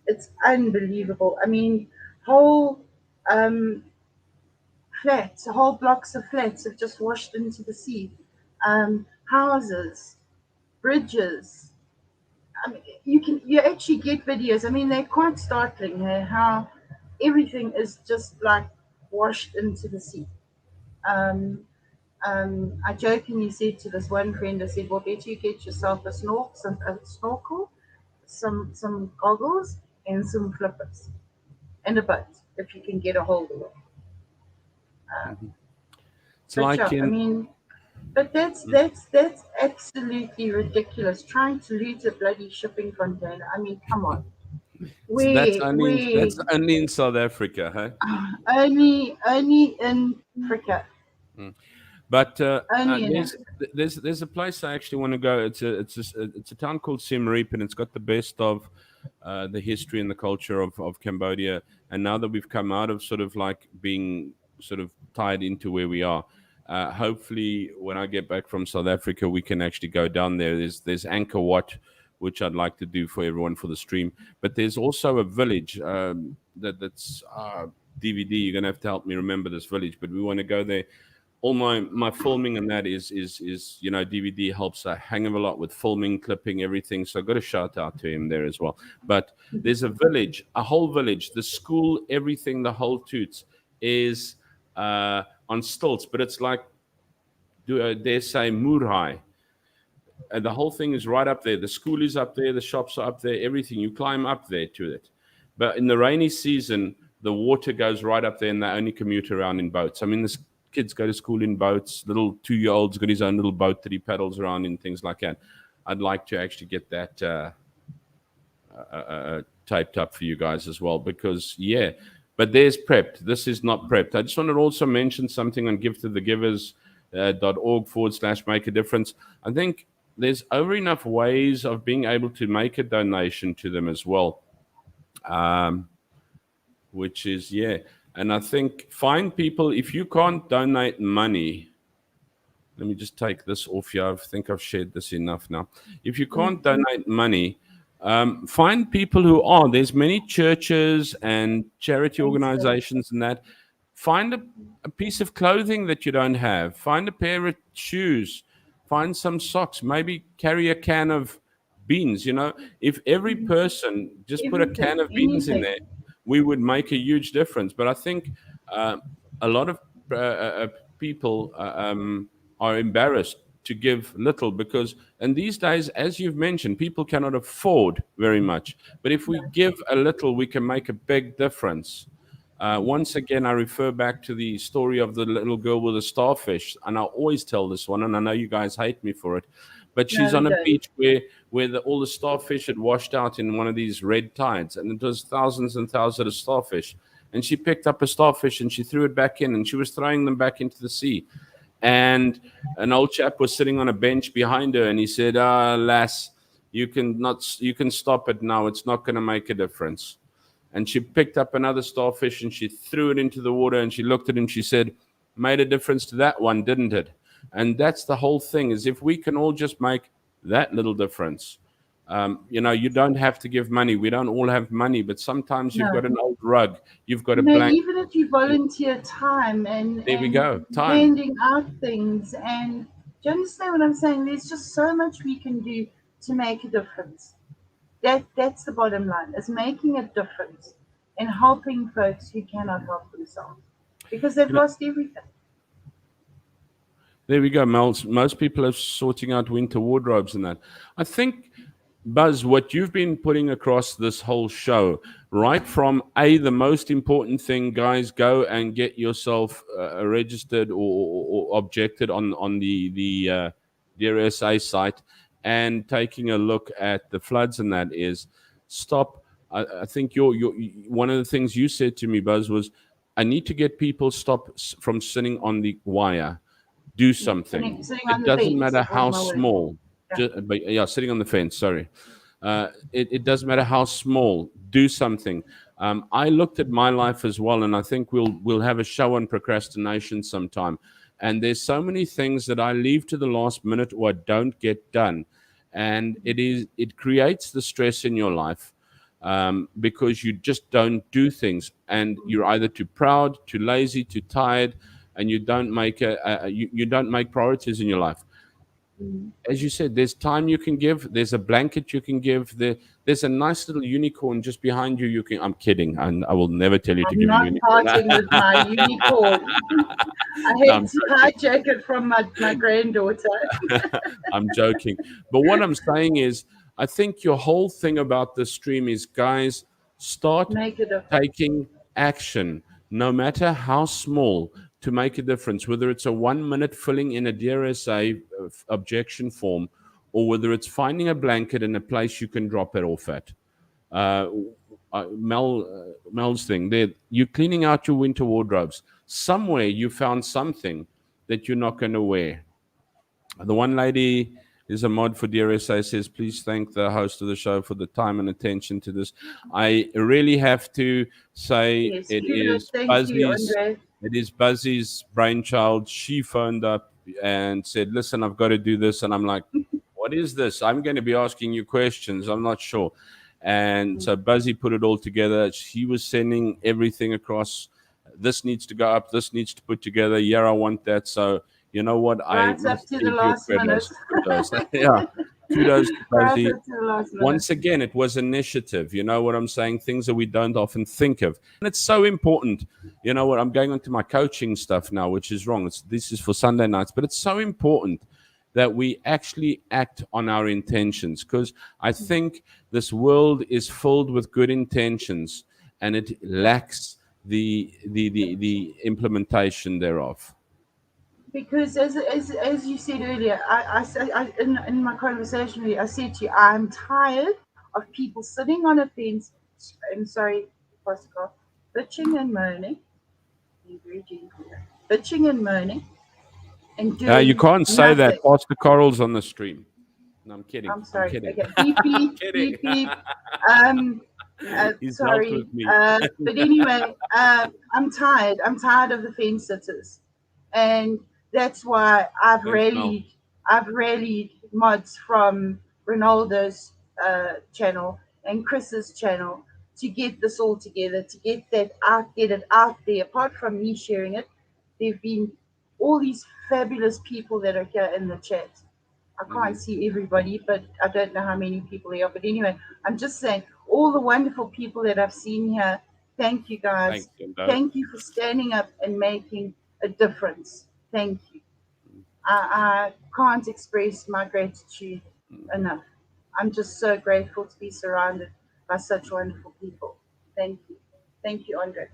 It's unbelievable. I mean, whole um, flats, whole blocks of flats have just washed into the sea. Houses, bridges. I mean, you actually get videos. I mean, they're quite startling. How everything is just like washed into the sea. Um, I jokingly said to this one friend, I said, "Well, bet you get yourself a snorkel, some goggles, and some flippers, and a boat if you can get a hold of it."
It's
But
like
yeah, I
in
mean, but that's absolutely ridiculous. Trying to loot a bloody shipping container. I mean, come on. Where
that's only in South Africa, huh?
only in Africa.
But
Only in Africa.
there's a place I actually want to go. It's a town called Siem Reap, and it's got the best of the history and the culture of Cambodia. And now that we've come out of sort of like being sort of tied into where we are, hopefully when I get back from South Africa, we can actually go down there. There's Angkor Wat, which I'd like to do for everyone for the stream. But there's also a village that's DVD. You're gonna have to help me remember this village, but we want to go there. All my filming and that is DVD helps a hang of a lot with filming, clipping, everything. So I got a shout out to him there as well. But there's a whole village, the school, everything, the whole toots is on stilts, but it's like dare say Murhai. And the whole thing is right up there. The school is up there, the shops are up there, everything. You climb up there to it. But in the rainy season, the water goes right up there and they only commute around in boats. I mean, the kids go to school in boats. Little 2-year-old's got his own little boat that he paddles around in, things like that. I'd like to actually get that typed up for you guys as well because, yeah. But there's prepped. This is not prepped. I just want to also mention something on giftofthegivers.org/make a difference. I think there's over enough ways of being able to make a donation to them as well, which is, yeah. And I think find people, if you can't donate money, let me just take this off here. I think I've shared this enough now. If you can't donate money, find people who are. There's many churches and charity organizations and that. Find a piece of clothing that you don't have. Find a pair of shoes. Find some socks. Maybe carry a can of beans. If every person just put a can of beans in there, we would make a huge difference. But I think a lot of people are embarrassed to give little because, and these days, as you've mentioned, people cannot afford very much. But if we give a little, we can make a big difference. Once again, I refer back to the story of the little girl with the starfish, and I always tell this one, and I know you guys hate me for it, but she's on a beach where all the starfish had washed out in one of these red tides, and it was thousands and thousands of starfish. And she picked up a starfish and she threw it back in, and she was throwing them back into the sea. And an old chap was sitting on a bench behind her, and he said, lass, you can stop it now. It's not going to make a difference. And she picked up another starfish and she threw it into the water, and she looked at him. She said, made a difference to that one, didn't it? And that's the whole thing, is if we can all just make that little difference. You don't have to give money. We don't all have money, but sometimes you've got an old rug. You've got a blanket.
Even if you volunteer time and
there we go, time.
handing out things, and do you understand what I'm saying? There's just so much we can do to make a difference. That's the bottom line, is making a difference and helping folks who cannot help themselves because they've lost everything.
There we go. Most people are sorting out winter wardrobes and that. I think, Buzz, what you've been putting across this whole show, right from the most important thing, guys, go and get yourself registered or objected on the Dear SA site, and taking a look at the floods, and that is stop. I think your one of the things you said to me, Buzz, was I need to get people from sitting on the wire. Do something. It doesn't matter how small. Sitting on the fence. Sorry. It doesn't matter how small. Do something. I looked at my life as well, and I think we'll have a show on procrastination sometime. And there's so many things that I leave to the last minute or I don't get done, and it creates the stress in your life. because you just don't do things, and you're either too proud, too lazy, too tired, and you don't make priorities in your life.
Mm.
As you said, there's time you can give, there's a blanket you can give, there's a nice little unicorn just behind you. You can. I'm kidding, and I will never tell you to
I'm
give a
not
unicorn.
parting with my unicorn. I
No,
hate
I'm
to
joking.
hijack it from my granddaughter.
I'm joking. But what I'm saying is, I think your whole thing about this stream is, guys, start
Make a difference.
taking action, no matter how small, to make a difference, whether it's a 1 minute filling in a DRSA objection form, or whether it's finding a blanket in a place you can drop it off at. Uh, Mel's thing there, you're cleaning out your winter wardrobes. Somewhere you found something that you're not going to wear. The one lady is a mod for DRSA, says, please thank the host of the show for the time and attention to this. I really have to say
Yes, kudos. Thank you, Andre.
it is Buzzy's brainchild. She phoned up and said, listen, I've got to do this. And I'm like, what is this? I'm going to be asking you questions. I'm not sure. And so Buzzy put it all together. She was sending everything across. This needs to go up. This needs to put together. Yeah, I want that. So you know what? I
Right up
must
to the
give you
last minute.
kudos. Yeah, kudos to
Right
Buzzy.
up to the last minute.
Once again, it was initiative. You know what I'm saying? Things that we don't often think of. And it's so important. You know what? I'm going on to my coaching stuff now, which is wrong. This is for Sunday nights, but it's so important that we actually act on our intentions, because I think this world is filled with good intentions and it lacks the implementation thereof.
Because as you said earlier, in my conversation with you, I said to you, I'm tired of people sitting on a fence, I'm sorry, Pascal, bitching and moaning, being very gentle here, bitching and moaning, and
You
doing
can't say that.
nothing.
Pastor Coral's on the stream. No, I'm kidding.
I'm
I'm
sorry.
kidding.
Okay, beep
I'm
beep
kidding.
beep beep. Um,
He's dealt
sorry.
with me.
But anyway, I'm tired. I'm tired of the fence sitters, and that's why
Thanks, Mel.
I've rallied mods from Ronaldo's channel and Chris's channel to get this all together, to get it out there. Apart from me sharing it, there've been all these fabulous people that are here in the chat. I can't see everybody, but I don't know how many people there are. But anyway, I'm just saying, all the wonderful people that I've seen here, thank you guys.
Thanks, Lindo.
Thank you for standing up and making a difference. Thank you. I can't express my gratitude enough. I'm just so grateful to be surrounded by such wonderful people. Thank you. Thank you, Andre.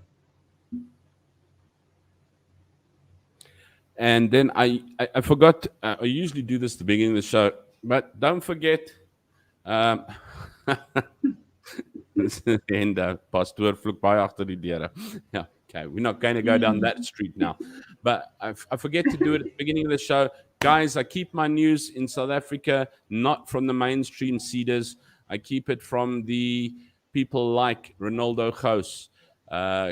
And then I forgot. I usually do this at the beginning of the show, but don't forget. Um, and pastoor vloek baie agter die deure. Yeah, okay, we're not going to go down that street now. But I forget to do it at the beginning of the show. Guys, I keep my news in South Africa not from the mainstream seeders. I keep it from the people like Ronaldo Gous,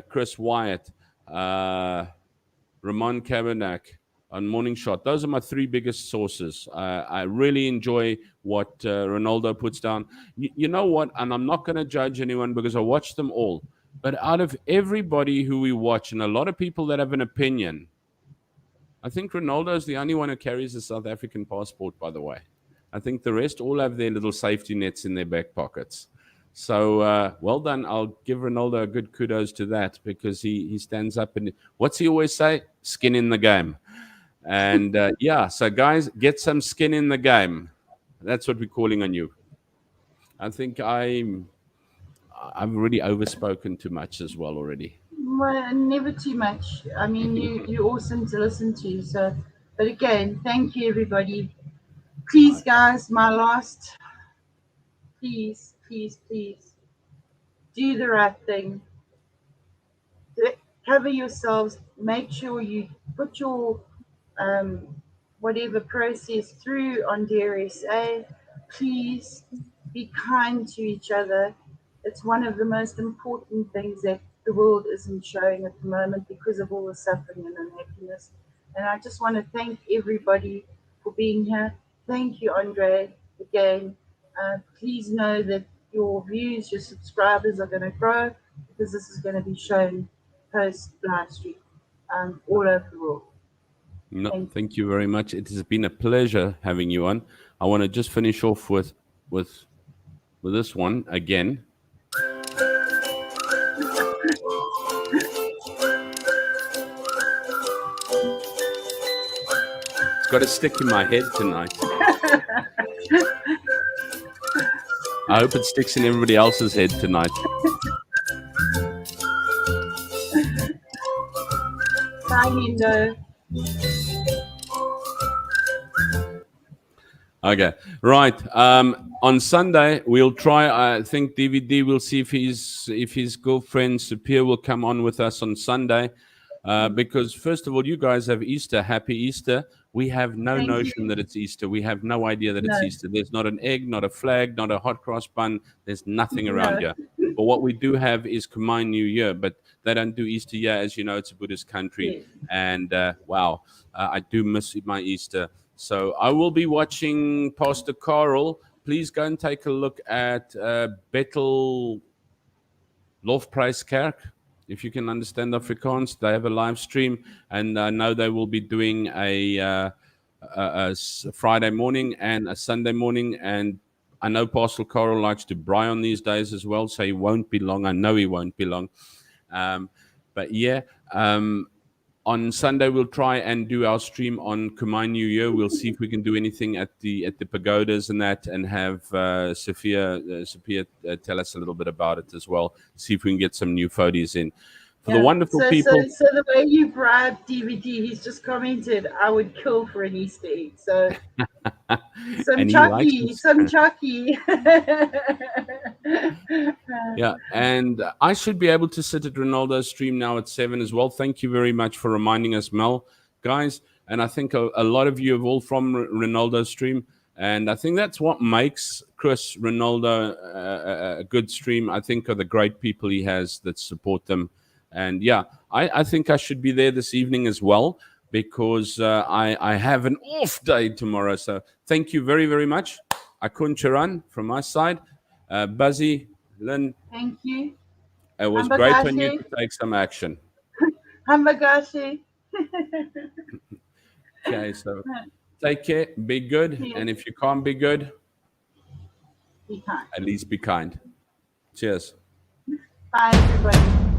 Chris Wyatt, Ramon Kabanak on Morning Shot. Those are my three biggest sources. I really enjoy what Ronaldo puts down. You know what? And I'm not going to judge anyone because I watch them all. But out of everybody who we watch, and a lot of people that have an opinion, I think Ronaldo is the only one who carries a South African passport, by the way. I think the rest all have their little safety nets in their back pockets. So well done. I'll give Ronaldo a good kudos to that, because he stands up and what's he always say? Skin in the game. And yeah, so guys, get some skin in the game. That's what we're calling on you. I think I've already overspoken too much as well already.
Well, never too much. I mean, you're awesome to listen to. So, but again, thank you, everybody. Please, guys, my last, please, please, please, do the right thing. Cover yourselves. Make sure you put your um, whatever process through on DRSA. Please be kind to each other. It's one of the most important things that the world isn't showing at the moment because of all the suffering and unhappiness. And I just want to thank everybody for being here. Thank you, Andre, again. Please know that your views, your subscribers are going to grow because this is going to be shown post live stream all over the world.
No, thank you very much. It has been a pleasure having you on. I want to just finish off with this one again. It's got to stick in my head tonight. I hope it sticks in everybody else's head tonight.
Bye, Lindo.
Okay, right. On Sunday we'll try. I think DVD. We'll see if his girlfriend Sapir will come on with us on Sunday, because first of all, you guys have Easter. Happy Easter. We have no
Thank
notion
you.
that it's Easter. We have no idea that it's
No.
Easter. There's not an egg, not a flag, not a hot cross bun. There's nothing around
No.
here. But what we do have is Khmer New Year. But they don't do Easter here, as you know. It's a Buddhist country,
Yes.
and wow, I do miss my Easter. So I will be watching Pastor Carl. Please go and take a look at Bethel Lofprijskerk. If you can understand Afrikaans, they have a live stream, and I know they will be doing a Friday morning and a Sunday morning. And I know Pastor Carl likes to braai on these days as well, so he won't be long. I know he won't be long. But yeah, on Sunday we'll try and do our stream on Khmer New Year. We'll see if we can do anything at the pagodas and that, and have Sophia tell us a little bit about it as well. See if we can get some new photos in. For the wonderful people.
So the way you bribed DVD, he's just commented, I would kill for an Easter egg. So some Chucky.
Yeah, and I should be able to sit at Ronaldo's stream now at 7 as well. Thank you very much for reminding us, Mel, guys. And I think a lot of you have all from Ronaldo's stream. And I think that's what makes Chris Ronaldo a good stream. I think are the great people he has that support them. And yeah, I think I should be there this evening as well, because I have an off day tomorrow. So thank you very, very much. Akun Charan from my side. Buzzy, Lynn.
Thank you.
It was great on you to take some action.
Hamagashi.
Okay, so take care, be good.
Yes.
And if you can't be good,
Be kind.
at least be kind. Cheers.
Bye, everybody.